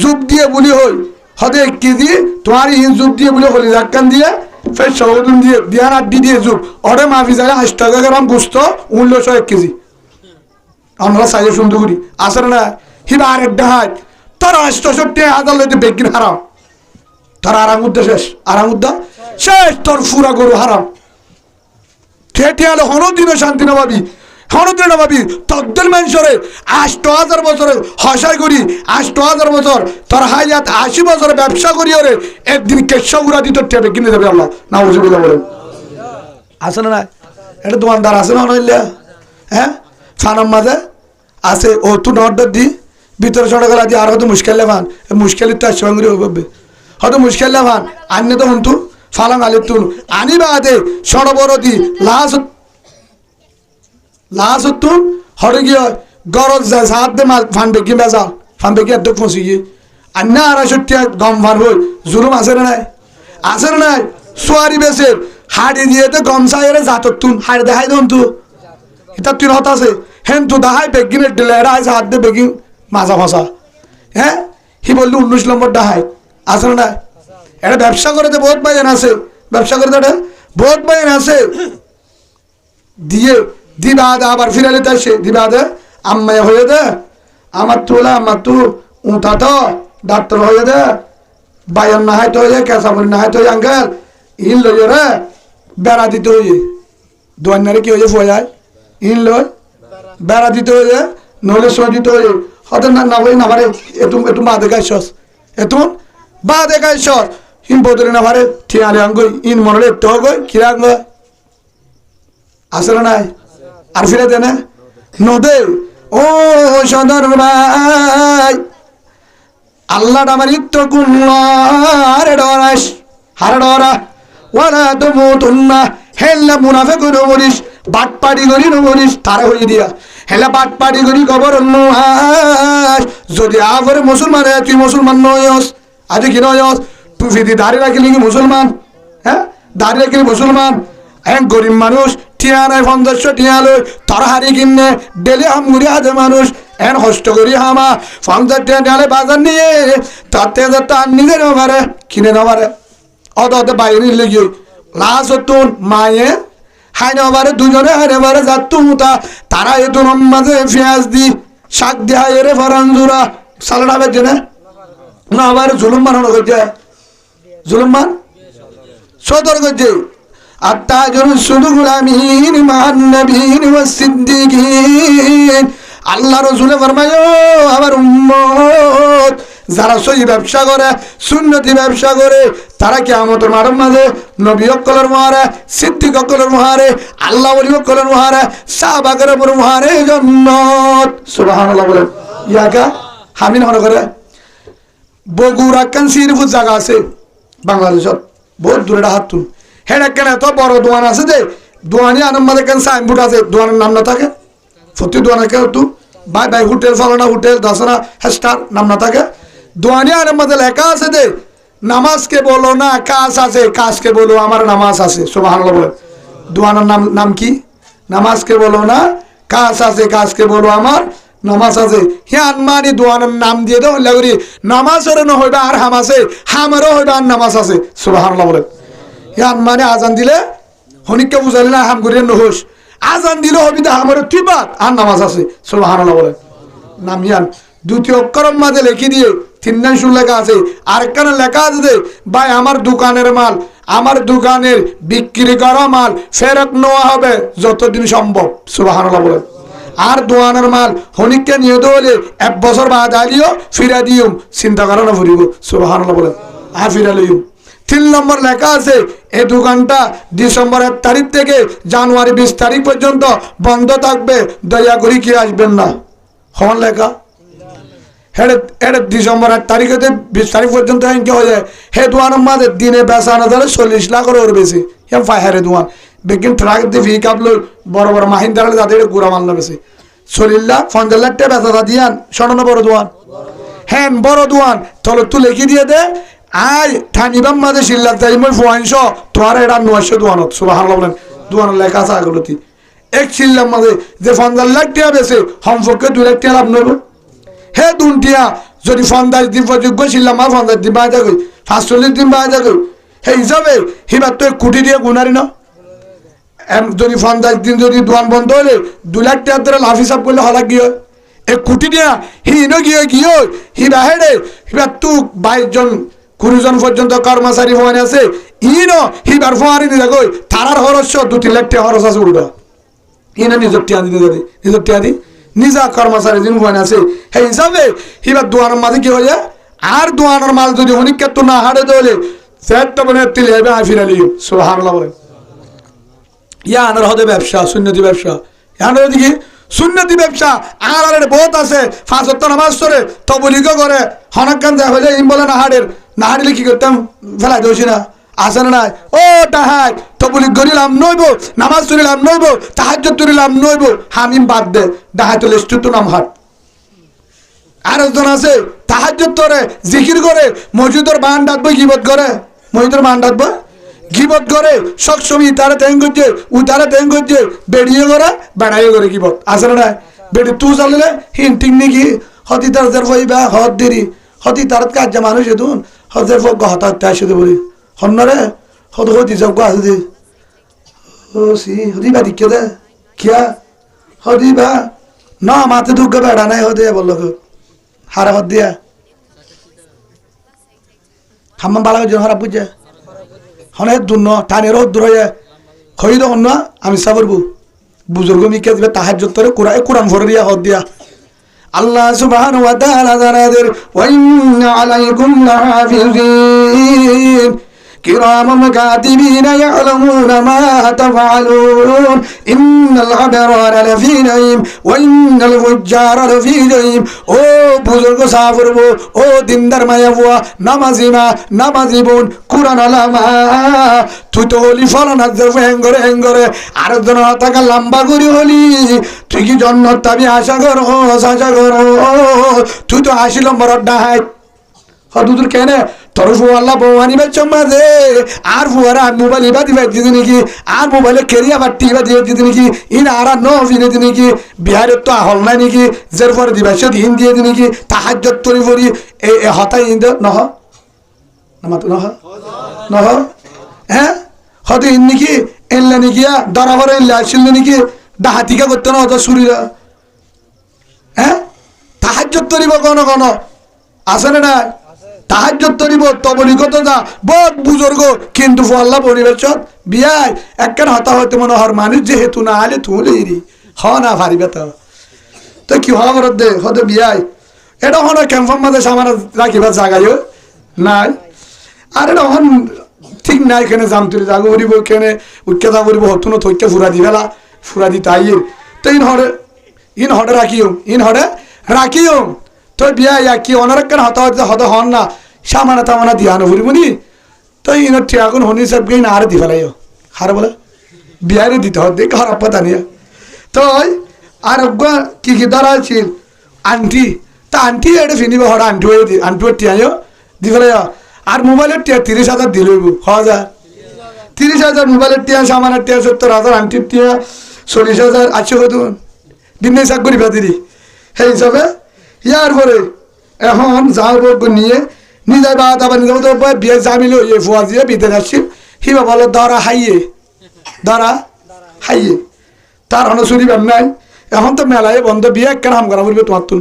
জুপ দিয়ে বলি হই হতে 1 কেজি তোমার ইন জুপ দিয়ে বলি হলি জাক্কান দিয়ে ফের সৌদুন দিয়ে বিয়ার আড্ডি দিয়ে জুপ ওরে মাফি যায় 80 টাকা গ্রাম গুস্ত 1 কেজি আমরা সাইজে সুন্দর করি আসে না হিবা আর একটা হাত তোর 68,000 লইতে বেগিন হারাম তোর আরাম উদ্দা শেষ আরাম উদ্দা শেষ তোর ফুরা গরু হারাম খেটে আলো হনদিনও শান্তি না পাবি হনদিন না পাবি তদ্দল মানুষরে ৮০০০ বছরে হসাই করি ৮০০০ বছর তোর হায়াত ৮০ বছরে ব্যবসা করি ওরে একদিন কেশা গুড়া দিত টেপে কিনে দেবে আল্লাহ না বুঝে বলেন আছে না এটা দোকানদার আছে না হইলে হ্যাঁ ফানার মাঝে আছে ও তু নর্দার দি ভিতরে ছোট গেলা দিয়ে আর হয়তো মুশকিল ফান মুশকিল তো আসছে বাঙ্গুরি হবে হয়তো মুশকিল ফান আন্য তো হুন তু ফালাং আলি তুন আনি বাদে ছোট বড় দি লাশ তুন হরে গিয়ে গরজ যায় সাত দে ফান বেকি বেজাল ফান বেকি এত ফসি গিয়ে আন্য ২৫০ গম ফান হই জুলুম আছে না নাই আছে না নাই সোয়ারি বেসের হাড়ি দিয়ে তো গম চাইরে জাতর তুন হাড়ি দেখাই দন তু এটা তুই হত আছে হেন তু দাহাই বেগিনের ডেলেরা আছে হাত দিয়ে বেগিন মাজা ফসা হ্যাঁ হি বললি ১৯ নম্বর ডাহাই আছে না নাই এটা ব্যবসা করে তো বহুত বাইন আছে ব্যবসা করে তো বহুত বাইন আছে দিয়ে দিবাদে আবার ফিরালে তাই সে দিবাদে আম্মায় হয়ে দে আমার তোলা আমার তু উঁটা তো ডাক্তার হয়ে দে বায়ান না হয় তো হয়ে কেঁচামরি না হয় তো আঙ্কেল ইন লই রে বেড়া দিতে হয়ে দোয়ান্নারে কি হয়ে ফোয়ায় ইন লই বেড়া দিতে হয়ে নহলে সই দিতে হয়ে হয়তো না বলি না পারে এটু বাদে গাইছস এতুন বাদে গাইছস হিম বদলে না পারে ঠিয়ালে আঙ্গই ইন মনে একটু হগই কিরা আঙ্গ আসলে নাই আর ফিরে দে না নদে ও সদর ভাই আল্লাহ আমার ইত্য কুল্লারে ডরাস হারে ডরা ওয়ালা তুমুতুন্না হেল্লা মুনাফিক নবরিস বাটপাড়ি করি নবরিস তারা হই দিয়া হেলা বাটপাড়ি করি খবর নহাস যদি আফরে মুসলমান তুই মুসলমান নয়স আজ কি নয়স তুই ফিদি দাঁড়িয়ে রাখিলি কি মুসলমান হ্যাঁ দাঁড়িয়ে রাখিলি মুসলমান হ্যাঁ গরিব মানুষ টিয়া নাই ৫০০ টিয়া লই তার হারি কিনে ডেলি হামগুড়ি হাতে মানুষ এন কষ্ট করি হামা ৫০ টিয়া ডালে বাজার নিয়ে তাতে তার নিজে নেওয়া পারে কিনে নেওয়া পারে অত অত বাইরে নিলে গিয়ে লাশ তুন মায়ে হাই নেওয়া পারে দুজনে হাই নেওয়া পারে যার তুমতা তারা এত মাঝে পেঁয়াজ দি শাক দিয়ে হাই রে ফরানজুরা সালাড হবে জেনে না আবার জুলুম বানানো করছে জুলুম মান সতর্ক করছে আত্তাজুর সুদুল আমিন মান নবীন ওয়াস সিদ্দিকিন আল্লাহ রাসূল ফরমায় আমার উম্মত যারা সহি ব্যবসা করে সুন্নতি ব্যবসা করে তারা কিয়ামতের মাঠের মাঝে নবী অকলের মহারে সিদ্দিক অকলের মহারে আল্লাহ ওলি অকলের মহারে সাহাবাগের উপর মহারে জান্নাত সুবহানাল্লাহ বলেন ইয়াকা হামিন হন করে বগুড়া কান সিরফুত জায়গা আছে বাংলাদেশত বহুত দূরে হাত তুল হেডা কেন এত বড় দোয়ান আছে যে দোয়ানি আনন্দ কেন সাইনবোর্ড আছে দোয়ানের নাম না থাকে প্রতি দোয়ানে কেন তু bye bye hotel ফালানা hotel দশনা Hester নাম না থাকে দোয়ানি আনন্দ লেখা আছে যে নামাজকে বলো না কাজ আছে কাজকে বলো আমার নামাজ আছে সুবহানাল্লাহ বলে দোয়ানের নাম কি নামাজকে বলো না কাজ আছে কাজকে বলো আমার নামাজ আছে হিয়ান মানি দোয়ানের নাম দিয়ে দাও লাগরি নামাজের ন হইবা আর হাম আছে হামেরও হইবা আর নামাজ আছে সুবহানাল্লাহ বলে হিয়ান মানে আজান দিলে হনিককে বুঝালি না হাম করিয়ে নহস আজান দিলে হবি তো হামের ঠিবাত আর নামাজ আছে সুবহানাল্লাহ বলে নাম হিয়ান দ্বিতীয় অক্ষরম মাঝে লিখে দিয়ে ৩ লাইন শুন লেখা আছে আর একখানে লেখা আছে যে ভাই আমার দোকানের মাল আমার দোকানের বিক্রি করা মাল ফেরত নেওয়া হবে যতদিন সম্ভব সুবহানাল্লাহ বলে আর দোয়ানের মাল হনিককে নিয়ে দৌলে ১ বছর বাদ আলিও ফিরা দিও চিন্তা করো না ফুরিব সুবহানাল্লাহ বলে আর ফিরা লইও ৩ নম্বর লেখা আছে এই দোকানটা ডিসেম্বর ১ তারিখ থেকে জানুয়ারি ২০ তারিখ পর্যন্ত বন্ধ থাকবে দয়া করে কি আসবেন না হন লেখা হেডে ডিসেম্বর ১ তারিখে ২০ তারিখ পর্যন্ত কি হয়ে যায় হে দোয়ানের মাঝে দিনে বেচানো ধরে ৪০ লাখ ওর বেশি হ্যাঁ ফায়ারে দোয়ান বেগিন ট্রাক দিয়ে ফি কাপলো বড় বড় মাহিন্দার যাদের গুড়া মাল না বেশি ৪০ লাখ ৫০ লাখ টাকা বেচা দিয়ান শোনো বড় দোয়ান হ্যাঁ বড় দোয়ান তলে তু লিখে দিয়ে দে আয় থানিবাম মাঝে শিল্লাক যাই মই ৪০০ তোর এটা ৯০০ দোয়ানত সুবহানাল্লাহ বলেন দোয়ানের লেখা আছে আগলতি এক শিল্লার মাঝে যে ৫০ লাখ টাকা বেছে সম্পর্কে ২ লাখ টাকা লাভ নেব হে দুনটিয়া যদি ৫০ দিন যোগ্য শিল্লাম আর ৫০ দিন বাই থাকি ৪৫ দিন বাই থাকি সেই হিসাবে সিবাৰ তো কোটি দিয়ে গুণারি ন যদি ৫০ দিন যদি দোয়ান বন্ধ হলে ২ লাখ টাকার দ্বারা লাভ হিসাব করলে হলা কি হয় ১ কোটি দিয়া হি ন কি হয় হি বাহেরে সিবাৰ তো ২২ জন 20 জন পর্যন্ত কর্মচারী ফোন আছে ইনো হিবার ফোয়ারি নিয়ে যাগো তারার খরচ 2-3 লাখ টাকা খরচ আছে উড়বা ইনো নিজের টিয়া দিতে যাবে নিজের টিয়া দি নিজা কর্মচারী যিনি ফোন আছে সেই হিসাবে হিবার দোয়ানোর মাঝে কি হয়ে আর দোয়ানোর মাল যদি অনেক তো না হারে দলে সেটটা মানে তিলে হবে ফিরালি সুবহানাল্লাহ বলেন ইয়া আনার হতে ব্যবসা সুন্নতি ব্যবসা আনার দিকে সুন্নতি ব্যবসা আর বহুত আছে 5 ওয়াক্ত নামাজ পড়ে তবলিগও করে হনকান যায় হলে ইম বলে না হাড়িলে কি করতাম ফেলাই দোষি না আসে না নাই ও তাহাই তবলিগ করিলাম নইব নামাজ পড়িলাম নইব তাহাজ্জুদ করিলাম নইব হামিম বাদ দে ডাহাই তো লিস্ট তো নাম হাট আর একজন আছে তাহাজ্জুদ করে জিকির করে মসজিদের বান ডাকবো গিবত করে মসজিদের বান ডাকবো গিবত করে সবসময় তারা তেন করছে ও তারা তেন করছে বেড়িয়ে করে বেড়াইয়ে করে গিবত আসে না নাই বেড়ি তু চালিলে হিন্টিং নাকি হতি তার হইবা হত দেরি হতি তার কাজ মানুষ এদুন হতের ফক হতাতে আসে বলি হন্নরে হত হতি সব আছে দে ও সি হতি বা দিকে দে কিয়া হতি বা না মাতে দুঃখ বেড়া নাই হতে বললো হারা হত দিয়া হাম্মাম বালা জন হারা বুঝে হনে দুন টানের দূর হয়ে খরিদ হন না আমি সাবরবু বুজুর্গ মিকে দিবে তাহাজ্জুদ করে কোরআন ভরে দিয়া হত দিয়া আল্লাহ সুবহানাহু ওয়া তাআলা জানাদের ওয়া ইন্না আলাইকুম লাহাফিজিন কিরামান কাতিবিনা ইয়ালামুনা মা তাফআলুন ইন্নাল আবরারা লাফি নাঈম ওয়া ইন্নাল ফুজ্জারা লাফি জাহিম ও বুজুর্গ সাফরবো ও দিনদার মায়া বুয়া নামাজি বোন কুরআন আলামা তুই তো হলি ফলন হাজার হেঙ্গরে আরেকজন টাকা লম্বা করে হলি তুই কি জন্নত তাবি আশা করো তুই তো 80 নম্বর ডাহাই হদুদুর কেনে তোর ফুয়াল্লা বৌয়ানি বেচম মাঝে আর ফুয়ারা মোবাইল ইবা দিবে দিদি নাকি আর মোবাইলে কেরিয়া বাট্টি ইবা দিয়ে দিদি নাকি ইন আর ফিরে দি নাকি বিহারের তো হল নাই নাকি জের পরে দিবা সে দিন দিয়ে দি নাকি তাহাজ্জুদ তরি পড়ি এ হতাই ইন্দ নহ নামাতো নহ হ্যাঁ হতে ইন নাকি এনলা নাকি দরাবর এনলা আসছিল নাকি ডাহাতিকা করতে না হতো সুরিরা হ্যাঁ তাহাজ্জুদ তরিব কোন আছে না তাহাজ্জুদ তরিব তবলিগত যা বহুত বুজুর্গ কিন্তু আল্লাহ পরিবেশত বিয়াই একখান হতা হইতে মনে হর মানুষ যেহেতু না আলে তুলেইরি হ না পারিবে তো কি হওয়া করত দে হতে বিয়াই এটা হন ক্যাম্পার মাঝে সামান রাখিবার জায়গায় নাই আর এটা হন ঠিক নাই এখানে জাম তুলি জাগো করিব কেনে উৎকে যা করিব হতুন থইকে ফুরা দিবেলা ফুরা দিতে আইয়ের তো ইন হরে রাখিও তো বিয়া কি অনার কেন হতা হতে হন না সামানা তামানা দিয়ানো ফুরিবনি তো ইনের ঠিয়াগুন হনি সব গই না আর দি ফেলাইও হারে বলে বিয়ারে দিতে হতে খারাপ পাতা নিয়ে তো আর কি দ্বারা ছিল আন্টি তা আন্টি এটা ফিনিব হর আন্টুয়ের টিয়াইও দি ফেলাইও আর মোবাইলের টিয়া 30,000 দিলইব 30,000 মোবাইলের টিয়া সামানের টিয়া 70,000 আন্টির টিয়া 40,000 আছে হতো দিনে চাক করি ভাতিরি সেই হিসাবে ইয়ার পরে এখন যাও নিয়ে নিজে বা আবার নিজে বিয়ে জামিল হয়ে ফুয়া দিয়ে বিদেশ আসছিল হিবা বলে ধরা হাইয়ে তার হন শুনিবার নাই এখন তো মেলায় বন্ধ বিয়ে কেন হাম করা ফুরবে তোমার তুন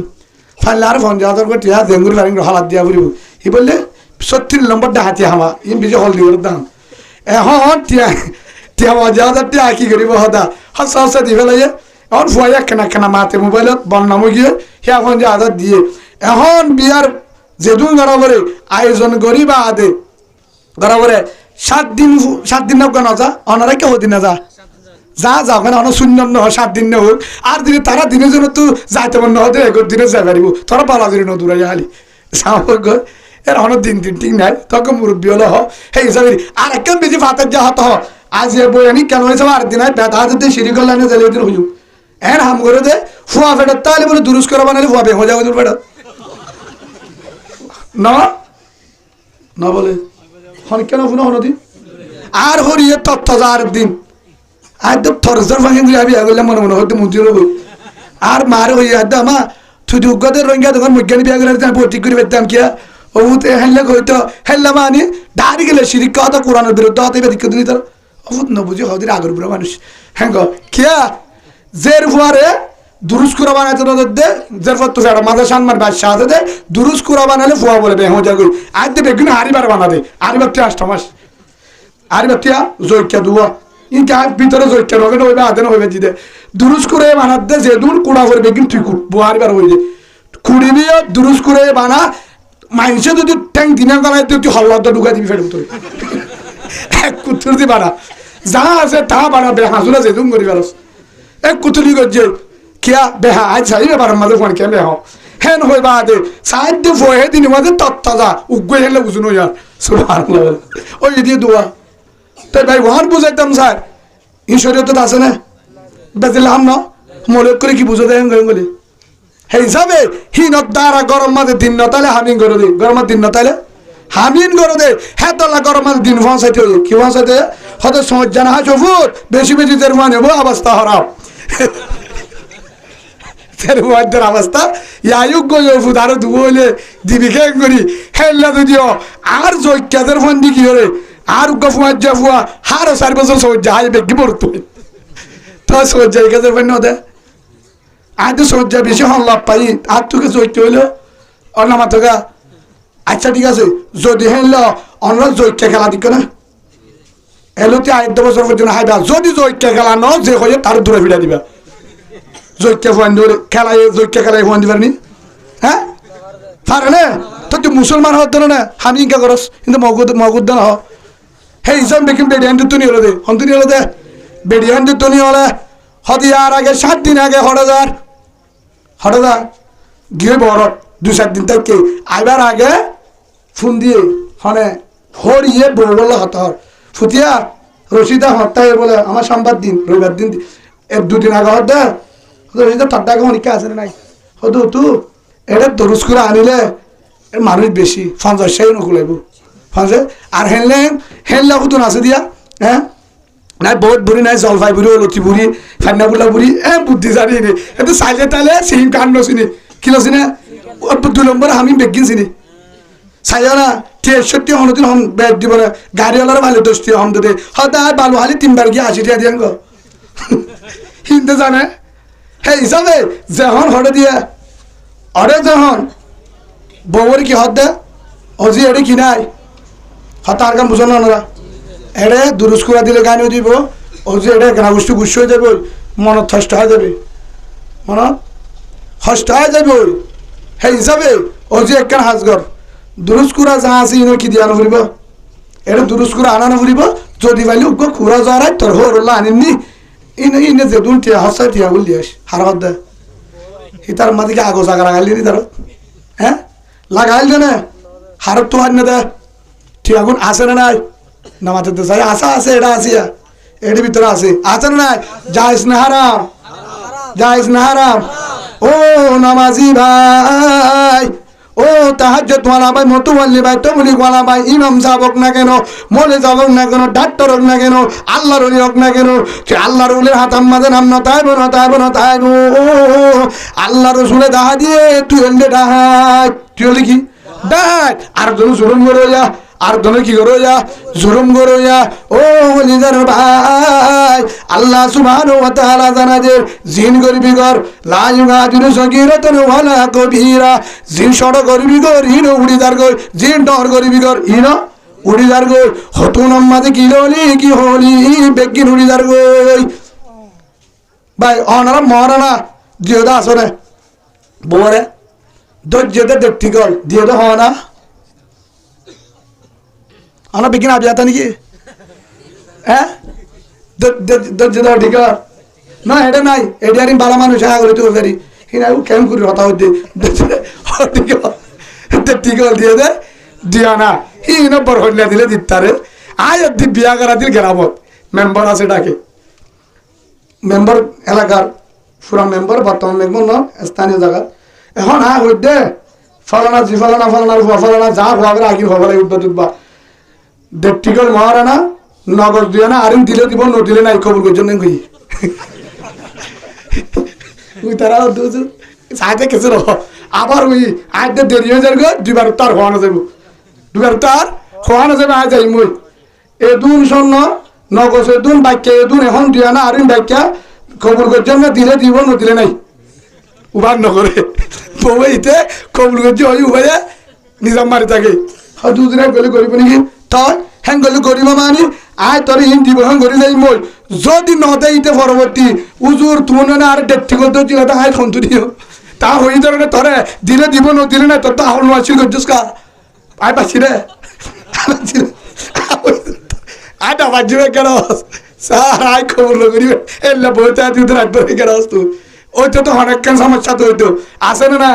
ফাইলে আর ফোন যাওয়া দরকার টিয়া ডেঙ্গুর ফারিং হলাত দিয়া ফুরিব ই বললে 36 নম্বর ডাহাতি হামা ইম বিজে হল দিবার দাম এখন টিয়া মজা টিয়া কি করিব হতা হসা দি ফেলাই এখন ফুয়াইয়া কেনা মাতে মোবাইলত বন্যামো গিয়ে সে এখন যে আদার দিয়ে এখন বিয়ার যেদুন গড়াবরে আয়োজন করি বা আদে গড়াবরে 7 দিন না যা অনারা কেউ দিন না যা ওখানে অনেক শূন্য নহ 7 দিন হোক আর দিনে তারা দিনের জন্য তো যাইতে মন নহতে 1 দিনে যাই পারিব তোরা পালা দিন দূরে যাহালি সামগ্র এর অনেক দিন ঠিক নাই তখন মুরব্বী হলো সেই হিসাবে আর একদম বেশি ভাতের যা হত আজ বই আনি কেন হয়েছে আর দিন বেতা হাতে সিঁড়ি করলাম জ্বালিয়ে দিন হইব এন হাম করে দে ফুয়া ফেটার তাহলে বলে দুরুস করা বানালে ফুয়া বেহো যাবো ফেটার না বলে হন কেন ফুনা হনদি আর হরিয়ে তত্ত্ব যার দিন আর তো থরসর ভাঙে দিয়ে আমি আগলে মনে হতে মুজির হবো আর মারে হইয়া আদা মা তুই উগ্গদের রঙিয়া তখন মুজ্ঞানী বিয়া গেলে ঠিক করে পেতাম কিয়া ও তে হেললে কইতো হেললা মানে দাঁড়ি গেলে শিরিক কথা কোরআনের বিরুদ্ধে হতে দিকে দিলি তার অভূত নবুঝি হদির আগর বুড়ো মানুষ হ্যাঁ গো কিয়া জের ফুয়ারে দুরুস কুরা বানাইতে দে যেরপর তো সেটা মাঝে সানমার বাদশাহ আছে দে দুরুস কুরা বানালে ফুয়া বলে বে হজা কই আজ দে বেগুন হারিবার বানা দে হারিবার তে 8 মাস হারিবার তে জয়কা দুয়া ইনকা ভিতরে জয়কা রগে হইবে আদেন হইবে দিদে দুরুস করে বানাত দে যে দুল কুড়া করে বেগুন ঠিক হারিবার হইবে কুড়িবি দুরুস করে বানা মাইনসে যদি ট্যাঙ্ক দিনা গলায় তুই হল্লাদ ঢুকা দিবি ফের ভিতরে এক কুতুর দি বানা যা আছে তা বানা বে হাসুরা যে দুম করি পারস এক কুতুরি গজে কিয়া বেহা আজ সাইবে বার মাঝে ফোন কে বেহ হেন হই বাদে সাইড ফোহে দিন মাঝে তত্তাজা উগ্গ হেলে বুঝুন ইয়ার সুবহানাল্লাহ ওই দিয়ে দোয়া তাই ভাই ওহান বুঝাইতাম স্যার এই শরীয়ত আছে না বেজলাম না মনে করে কি বুঝো দেন গঙ্গলি হে হিসাবে হিনত দ্বারা গরম মাঝে দিন না তাহলে হামিন করে দে গরম দিন না তাহলে হামিন করে দে হ্যাঁ তাহলে গরম মাঝে দিন ফাঁসাইতে হই কি ফাঁসাইতে হয়তো সময় জানা হয় চফুর বেশি বেশি দের মানে অবস্থা হারাম তেরুয়াদের অবস্থা ইয়ায়ুগ ফুদ আরো দুবলে দিবিকে করি হেল্লা যদিও আর জৈক্যাদের ফোন দি কি করে আর গফুয়া জাফুয়া হারো 4 বছর সহ্য হাই বেগি পড়তো তো সহ্য কাজের ফোন নদে আজ সহ্য বেশি হল্লা পাই আর তোকে জৈক্য হইলো অনামাতগা আচ্ছা ঠিক আছে যদি হেল্লা অন্য জৈক্য খেলা দিক না এলোতে 8 বছর পর্যন্ত হাইবা যদি জৈক্য খেলা ন যে হয়ে তার দূরে ফিরা দিবা জৈক্যা ফোন ধরে খেলায় জৈক্যা খেলায় ফোন দিবার নি হ্যাঁ পারে না তো তুই মুসলমান হওয়ার ধরে না আমি ইনকা করস কিন্তু মগুদ না হ হে ইসলাম বেকিম বেডিয়ান তো নি হলো দে হন্তুনি হলো দে বেডিয়ান তো নি হলে হদিয়ার আগে 7 দিন আগে হঠাৎ গিয়ে বড় 2-7 দিন থেকে আইবার আগে ফোন দিয়ে হনে হরিয়ে বলল হতার ফুটিয়া রশিদা হত্যায় বলে আমার সোমবার দিন রবিবার দিন 2 দিন আগে হত্যা তার অনেকে আছে নাই হতো তু এটা দরুস করে আনিলে মানুষ বেশি 50 নকুলাইব 50 আর হেনলা হুতুন আছে দিয়া হ্যাঁ নাই বহুত বুড়ি নাই জলফাই বুড়ি লতি বুড়ি ফান্নাগুলা বুড়ি বুদ্ধি জানি নি এটা চাইলে তাইলে সিম কান নচিনি কি নচিনে 2 নম্বর আমি বেগিন চিনি চাইও না 63 হনদিন হম বেগ দিব না গাড়িওয়ালার ভালো দোস্তি হম দে হদায় বালু হালি 3 বার গিয়ে 80 টাকা দিয়ান গো হিন্দে জানে হে হিসাবে যখন হরে দিয়ে অরে যখন বউর কি হদ দে অজি এড়ে কি নাই হতার কাম বুঝো না ওনারা এড়ে দুরুস করে দিলে গানও দিব অজি এড়ে গানা গোষ্ঠী গুচ্ছ হয়ে যাবে মনত হষ্ট হয়ে যাবে মনত হষ্ট হয়ে যাবে হে হিসাবে অজি একখান হাজগর দুরুস কুরা যা আছে ইনো কি দিয়া নফুরিব এটা দুরুস কুরা আনা নফুরিব যদি পাইলে খুরা যাওয়ার তোর হরলা আনিনি ইনে যে দুন টিয়া হসাই টিয়া বললি আস হারাত দে তার মাঝে কি আগো জাগা লাগাইলি নি তার হ্যাঁ লাগাইল জানে হারত তো হার না দে টিয়া গুণ আছে না নাই নামাতে তো চাই আসা আছে এটা আসিয়া এর ভিতরে আছে না নাই যাইস না হারাম ও নামাজি ভাই ও তাহাজ্জুদ ওয়ালা ভাই মতওয়াল্লি ভাই তবলিগ ওয়ালা ভাই ইমাম সাহেব হোক না কেন মলে যাব না কেন ডাক্তার হোক না কেন আল্লাহর ওলি হোক না কেন যে আল্লাহর ওলির হাতাম মাঝে নাম নতাইব আল্লাহ রসুলে দাহা দিয়ে তুই এলে ডাহাই তুই হলি কি ডাহাই আর জন জুলুম করে যা আর দনে কি করো যা জুলুম করো যা ও লিজার ভাই আল্লাহ সুবহানাহু ওয়া তাআলা জানা যে জিন করবি কর লা ইউগাদিরু সগীরাতান ওয়ালা কবীরা জিন সড় করবি কর ইনো উড়িদার কর জিন ডর করবি কর ইনো উড়িদার কর হতুন আম্মাদে কি হলি বেগিন উড়িদার কই ভাই অনারা মহারানা জিওদা আসরে বরে দজ্জেতে দেখতি কল দিওদা হনা আমরা বিজ্ঞান আবি আতা নাকি হ্যাঁ দজ্জেদা ঠিক না এটা নাই এটা আর বালা মানুষ আগলে তো ফেরি হিনা কেমন করে হতা হইতে ঠিক দিয়ে দে দিয়া না হি নম্বর হইলে দিলে দিতারে আয় অব্দি বিয়া করা দিল গ্রামত মেম্বার আছে ডাকে মেম্বার এলাকার পুরা মেম্বার বর্তমান মেম্বার ন স্থানীয় জায়গা এখন হইতে ফলানা জি ফলানা ফলানা যা হওয়ার আগে হওয়ার উঠবা দেবটিকল মহারানা নগর দিয়ে না আরিম দিলে দিব নদিলে নাই কবুল করছেন কই তারা চাইতে কিছু রহ আবার ওই আজ দেরি হয়ে যাবে 2 বার তার হওয়ানো যাবো 2 বার তার হওয়ানো যাবে আজ যাই মই এদুন শূন্য নগজ এদুন বাক্যে এদুন এখন দিয়া না আরিম বাক্যা কবুল করছেন না দিলে দিব নদিলে নাই উবার নগরে বউ ইতে কবুল করছি ওই উবাইয়া নিজাম মারি থাকে দুদিনে গলি করিব নাকি তই হ্যাং গলি করিব মানে আয় তোর ইন দিব হ্যাং করি যাই মই যদি নদে ইতে পরবর্তী উজুর তুমি না আর ডেটটি করতে ছিল তা আয় ফোন দিও তা হই ধরে তোরে দিলে দিব ন দিলে না তোর তো আহল মাসির করছিস কা আয় পাচ্ছি রে আয় না বাজিবে কেন স্যার আয় খবর করিবে এলে বইতে তুই রাখবে কেন তুই ওইটা তো অনেকক্ষণ সমস্যা তো হইতো আসে না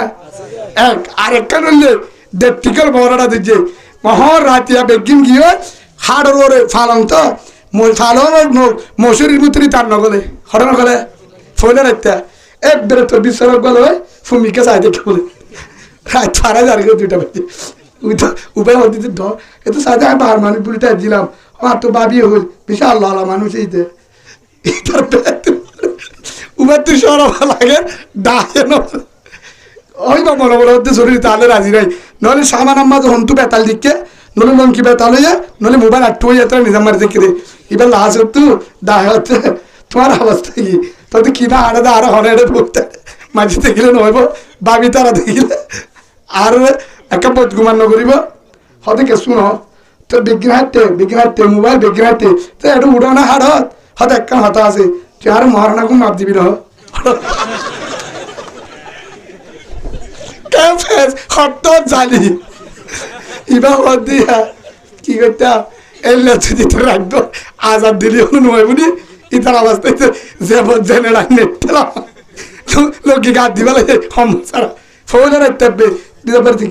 এক আরেকখান হইলে দেড়টিকাল বড়টা দিচ্ছে মহর রাতিয়া বেগিন গিয়ে হাড়ের ওরে ফালন তো ফালন মশুরির ভিতরে তার নগলে হঠাৎ নগলে ফোনে রাখতে একবারে তোর বিশ্বের গল হয় ফুমিকে চাই দেখে বলে তারা জানি দুইটা বাজে ওই তো উপায় হতে ধর এ তো সাথে আমি বার মানুষ বুড়িটা দিলাম আমার তো বাবি হল বিশাল আল্লাহ আল্লাহ মানুষ এইতে উবার তুই সরব লাগে ডাকে ওই বা মনে মনে হতে শরীর তাহলে রাজি নাই নহলে সামান আম্মা যখন তু বেতাল দিকে নহলে লঙ্কি বেতাল হয়ে নহলে মোবাইল আটটু হয়ে যেত নিজাম মারি দেখে এবার লাশ হতো দায় হচ্ছে তোমার অবস্থা কি তোর কিনা হাড়ে দা আরো হরে হেঁটে পড়তে মাঝে দেখিলে নহব বাবি তারা দেখিলে আর একটা বদগুমান নকরিব হতে কে শুন তো বিজ্ঞান হাঁটতে মোবাইল বিজ্ঞান হাঁটতে তো একটু উড়ানো হাড় হতে একখান হতা আছে তুই আর মহারানা কোন মাপ দিবি না হত জালি এবার হত দিয়া কি করতাম এলে যদি তো রাখবো আজাদ দিলি নয় বুঝি ইতার অবস্থায় যে জেনে নেটলাম লোকে গাছ দিবা লাগে সারা ফোনে রাখতে হবে দিতে পারছি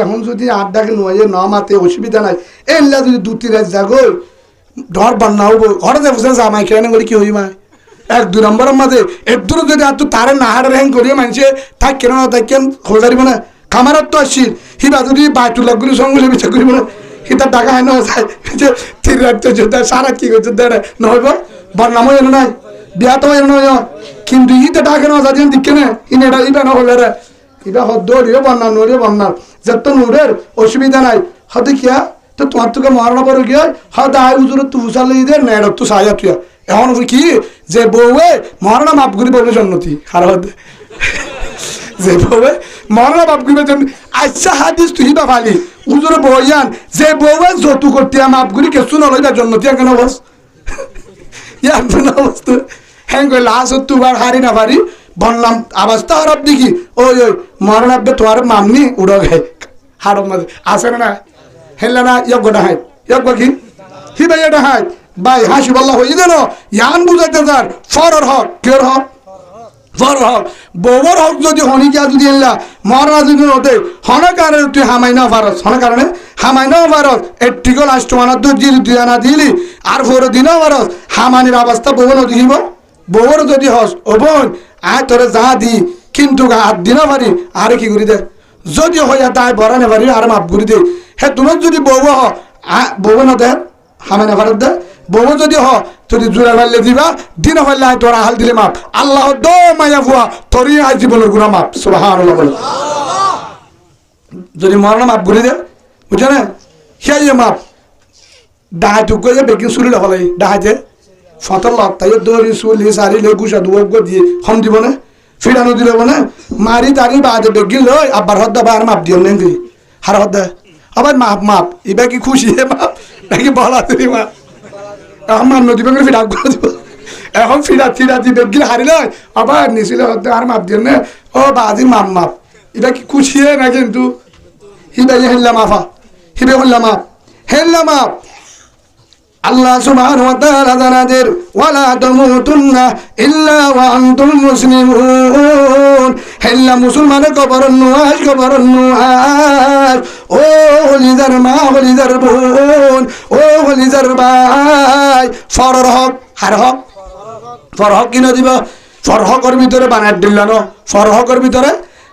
এখন যদি আড্ডাকে নয় ন মাতে অসুবিধা নাই এলে যদি 2-3 রাত যাগো ধর বান্না হবো ঘরে যে বসে জামাই খেয়ে বলে কি হই মা 1-2 নম্বরের মাঝে এর দূরে যদি আর তুই তারে নাহারে হ্যাং করিয়ে মানছে থাক কেন না তাই কেন খোঁজ দাঁড়িব না খামারত তো আসছিল হিবা যদি বায়তুল্লাহগুলি সঙ্গে বিচার করিব না হিতা টাকা হয় না যায় যে 3 রাত যোদ্ধা সারা কি করছে দেড়ে নহইব বদনাম হয়ে নাই বিয়া তো হয়ে নয় কিন্তু ইতে টাকা না যায় দিকে না ইনে এটা ইবা না হলে রে ইবা হদ্দ হলিও বন্যার নড়িও বন্যার যত নূরের অসুবিধা নাই হতে কিয়া তো তোমার তোকে মহারণা পরে গিয়ে হয়তো আয় উজুর তু উচালে ঈদের নেড় তু সাজা তুই এখন কি যে বউয়ে মহারণা মাপ করি বলবে জন্নতি আর যে বউয়ে মহারণা মাপ করিবে জন্য আচ্ছা হাদিস তুই বা ফালি উজুর বইয়ান যে বউয়ে যতু করতে মাপ করি কেসু নলইবা জন্নতি কেন বস ইয়ার অবস্থা হ্যাঁ করে লাশ তুবার হারি না পারি বললাম অবস্থা খারাপ দেখি ওই মহারণা তোমার মামনি উড়ো গায়ে হাড়ের মাঝে আসে না হেললা না ইয়গটা হাই ইয়গ কি হি ভাই এটা হাই ভাই হাসি বল্লা হয়ে যেন ইয়ান বুঝাইতে যার ফরর হক কের হক ফরর হক বউর হক যদি হনিকা যদি এলা মহারাজ যদি হতে হনের কারণে তুই হামাই না পারস হনের কারণে হামাই না পারস এটিকল আষ্টমানার তো জিল তুই আনা দিলি আর ফোর দিনও পারস হামানির অবস্থা বউ না দেখিব বউর যদি হস ও বোন আয় তোরে যা দি কিন্তু হাত দিনও পারি আরে কি করি দে যদি হইয়া তাই বড় নে পারি আর মাপ করি দে হ্যাঁ তোমার যদি বউ হ বউ না দেন হামে না ভারত দে বউ যদি হ যদি জোড়া মারলে দিবা দিন হইলে আয় তোর আহাল দিলে মাপ আল্লাহ দো মায়া ফুয়া তোরই আয় জীবনের গুণা মাপ সুবহানাল্লাহ বলে যদি মরণ মাপ করি দে বুঝছে না সেই মাপ ডাহাই টুকু যে বেকিং চুরি লগাই ডাহাইতে ফতর লাভ তাই দৌড়ি চুলি সারি লৈ গুছা দুব দিয়ে হম দিব না ফিরানো দিলে না মারি তারি বাদে বেগিল লই আবার হদ্দা বার মাপ দিও নেই হার হদ্দা আবার মাপ মাপ এবার কি খুশি মাপ নাকি বলা তুই মাপ আমার নদী বেগুলো ফিরা করে দিব এখন ফিরা দিবে গিয়ে হারি লয় আবার নিছিলে হদ্দা আর মাপ দিও না ও বাজি মাপ মাপ এবার কি খুশি না কিন্তু হিবে হেল্লা মাফা হিবে হল্লা মাপ হেল্লা মাপ আল্লাহ সুবহানাহু ওয়া তাআলা জানাদের ওয়ালা তামুতুন্না ইল্লা ওয়া আনতুম মুসলিমুন হেল্লা মুসলমানের কবরন নুয়াজ ও হলিদার মা হলিদার বোন ও হলিদার ভাই ফরর হক হার হক ফরহক কিনে দিব ফরহকর ভিতরে বানা দিল্লানো ফরহকর ভিতরে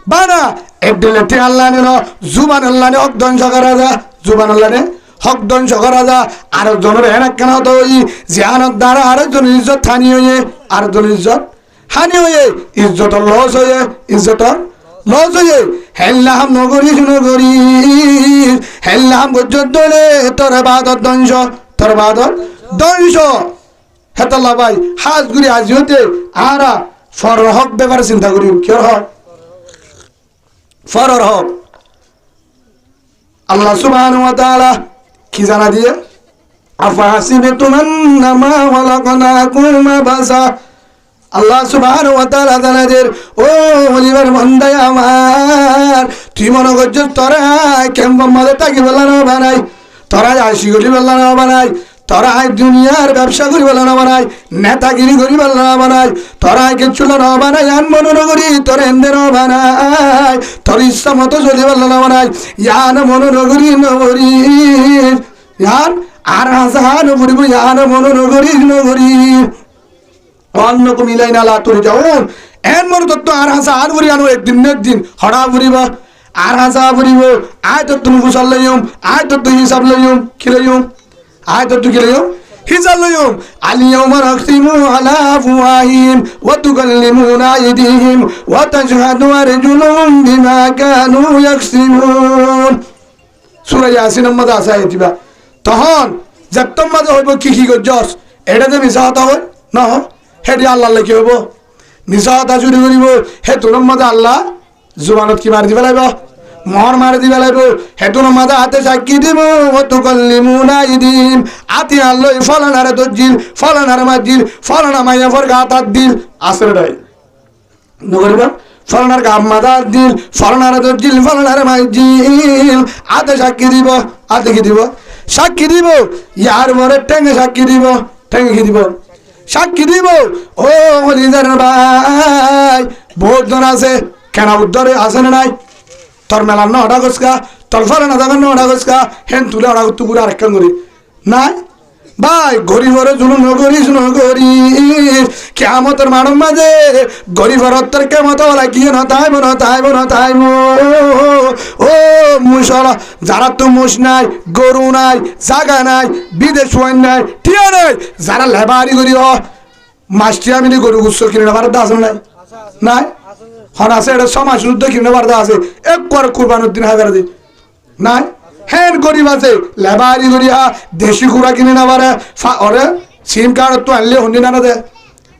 বানা এডলেতে আল্লাহ নে জুবান আল্লাহ নে অকদন সগরা যা জুবান আল্লাহ নে হকদন সগরা যা আর জনের হেন কেন তো ওই জিয়ানত দ্বারা আরেকজন ইজ্জত হানি হয়ে আরেকজন ইজ্জত হানি হয়ে ইজ্জত লস হয়ে ইজ্জত লস হয়ে হেল্লাহাম নগরী হেল্লাহাম গজ্জত দলে তোর বাদত দংশ হেতাল্লা ভাই হাজ গুড়ি আজি হতে আরা ফরর হক ব্যাপারে চিন্তা করি কিয়র হক ফরর হক আল্লাহ সুবহানাহু ওয়া তাআলা কি জানা দিয়ে আফাসিবতুম আন্নামা খালাকনাকুম আবাসা আল্লাহ সুবহানাহু ওয়া তাআলা জানাদের ও ওলিবার বান্দা আমার তুই মনে করছ তোরা কেমন মধ্যে থাকি বললানো বানাই তোরা আশি গলি বললানো বানাই তোরা দুনিয়ার ব্যবসা করি বললানো বানাই নেতাগিরি করি বললানো বানাই তোরা কিছু না বানাই আন মনে করি তোর এন্দের বানাই তোর ইচ্ছা মতো যদি বললানো বানাই ইয়ান মনে করি নগরী ইয়ান আর হাসান করিব ইয়ান মনে করি নগরী অন্য কো মিলাই না লা তোর যাও এন মন তত্ত্ব আর হাসা আর বুড়ি আনো একদিন হড়া বুড়িব আর হাসা বুড়িব আয় তো তুমি গুসাল লইম আয় তো তুই হিসাব লইম কি লইম আয় তো তুই কি লইম হিসাব লইম আলিয়াউম রাখতিমু আলা আফওয়াহিম ওয়া তুকাল্লিমুনা আইদিহিম ওয়া তাশহাদু আরজুলুহুম বিমা কানু ইয়াকসিবুন সূরা ইয়াসিন মধ্যে আছে আয়াতিবা তখন যতম মাঝে হইব কি গজস এটা যে মিছা কথা হয় না হেডি আল্লাহ কি হইব মিছা কথা চুরি করিব হে তোর মধ্যে আল্লাহ জুবানত কি মারি দিবে লাগব মহর মারি দিবে লাগব হে তোর মধ্যে হাতে সাক্ষী দিব ও তো কল্লিমুনা ইদিম আতি আল্লাহ ফলানারে দজ্জিল ফলানারে মাজিল ফলানা মাইয়া ফর গাতাত দিল আসরে নাই নগরিব ফলানার গাম মাদাত দিল ফলানারে দজ্জিল ফলানারে মাজিল আতে সাক্ষী দিব আতে কি দিব সাক্ষী দিব ইয়ার মরে টেঙ্গে সাক্ষী দিব টেঙ্গে কি দিব সাক্ষী দিব ও হলিদার ভাই বহুত জন আছে কেন উদ্ধারে আছে না নাই তোর মেলার না হঠাৎ গছকা তোর ফলে না থাকার না হঠাৎ গছকা হেন তুলে হঠাৎ তুকুরে আরেকখান করি নাই ভাই গরিবরে জুলুম নগরিস নগরিস কেমতের মানব মাঝে গরিবর তোর কেমত বলা কি নতাইব নতাইব নতাইব ও মুসলা যারা তো মুস নাই গরু নাই জাগা নাই বিদেশ ওয়াইন নাই টিয়া নাই যারা লেবারি করি মাস্টিয়া মিলি গরু গুচ্ছ কিনে নেবার আছে নাই নাই হন আছে এটা সমাজ যুদ্ধ কিনে নেবার আছে এক করে কুরবানোর দিন হাজার দিন নাই হ্যাঁ গরিব আছে লেবারি গরিয়া দেশি কুড়া কিনে নেবার ওরে সিম কার্ড তো আনলে হন্ডি না দে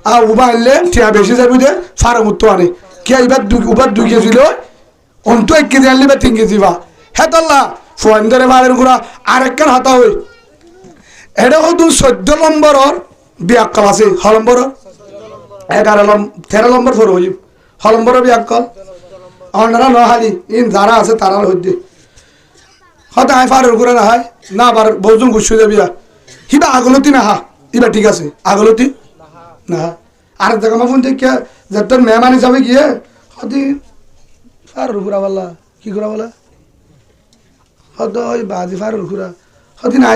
আর উবা আনলে টিয়া বেশি যাবি দে ফার্ম তো আনে কে এবার উবার 2 কেজি লো অন্ত 1 কেজি আনলে বা 3 কেজি বা হ্যাঁ তাল্লা ফোন ধরে বাড়ির গুড়া আরেকখান হাতা হই এটা হয়তো 14 নম্বরের বিয়াক্কাল আছে হলম্বর 13 নম্বর ফর হই হলম্বর বিয়াক্কাল অন্যরা নহালি ইন যারা আছে তারা হইতে হয়তো আয় ফারের গুড়া না হয় না আবার বহুজন গুছু যাবিয়া হিবা আগলতি না হা ইবা ঠিক আছে আগলতি না আর দেখা মা ফোন থেকে যত মেহমান হিসাবে গিয়ে হয়তো ফারের গুড়া বলা কি গুড়া বলা হয়তো ওই বাজি ফারের গুড়া হয়তো না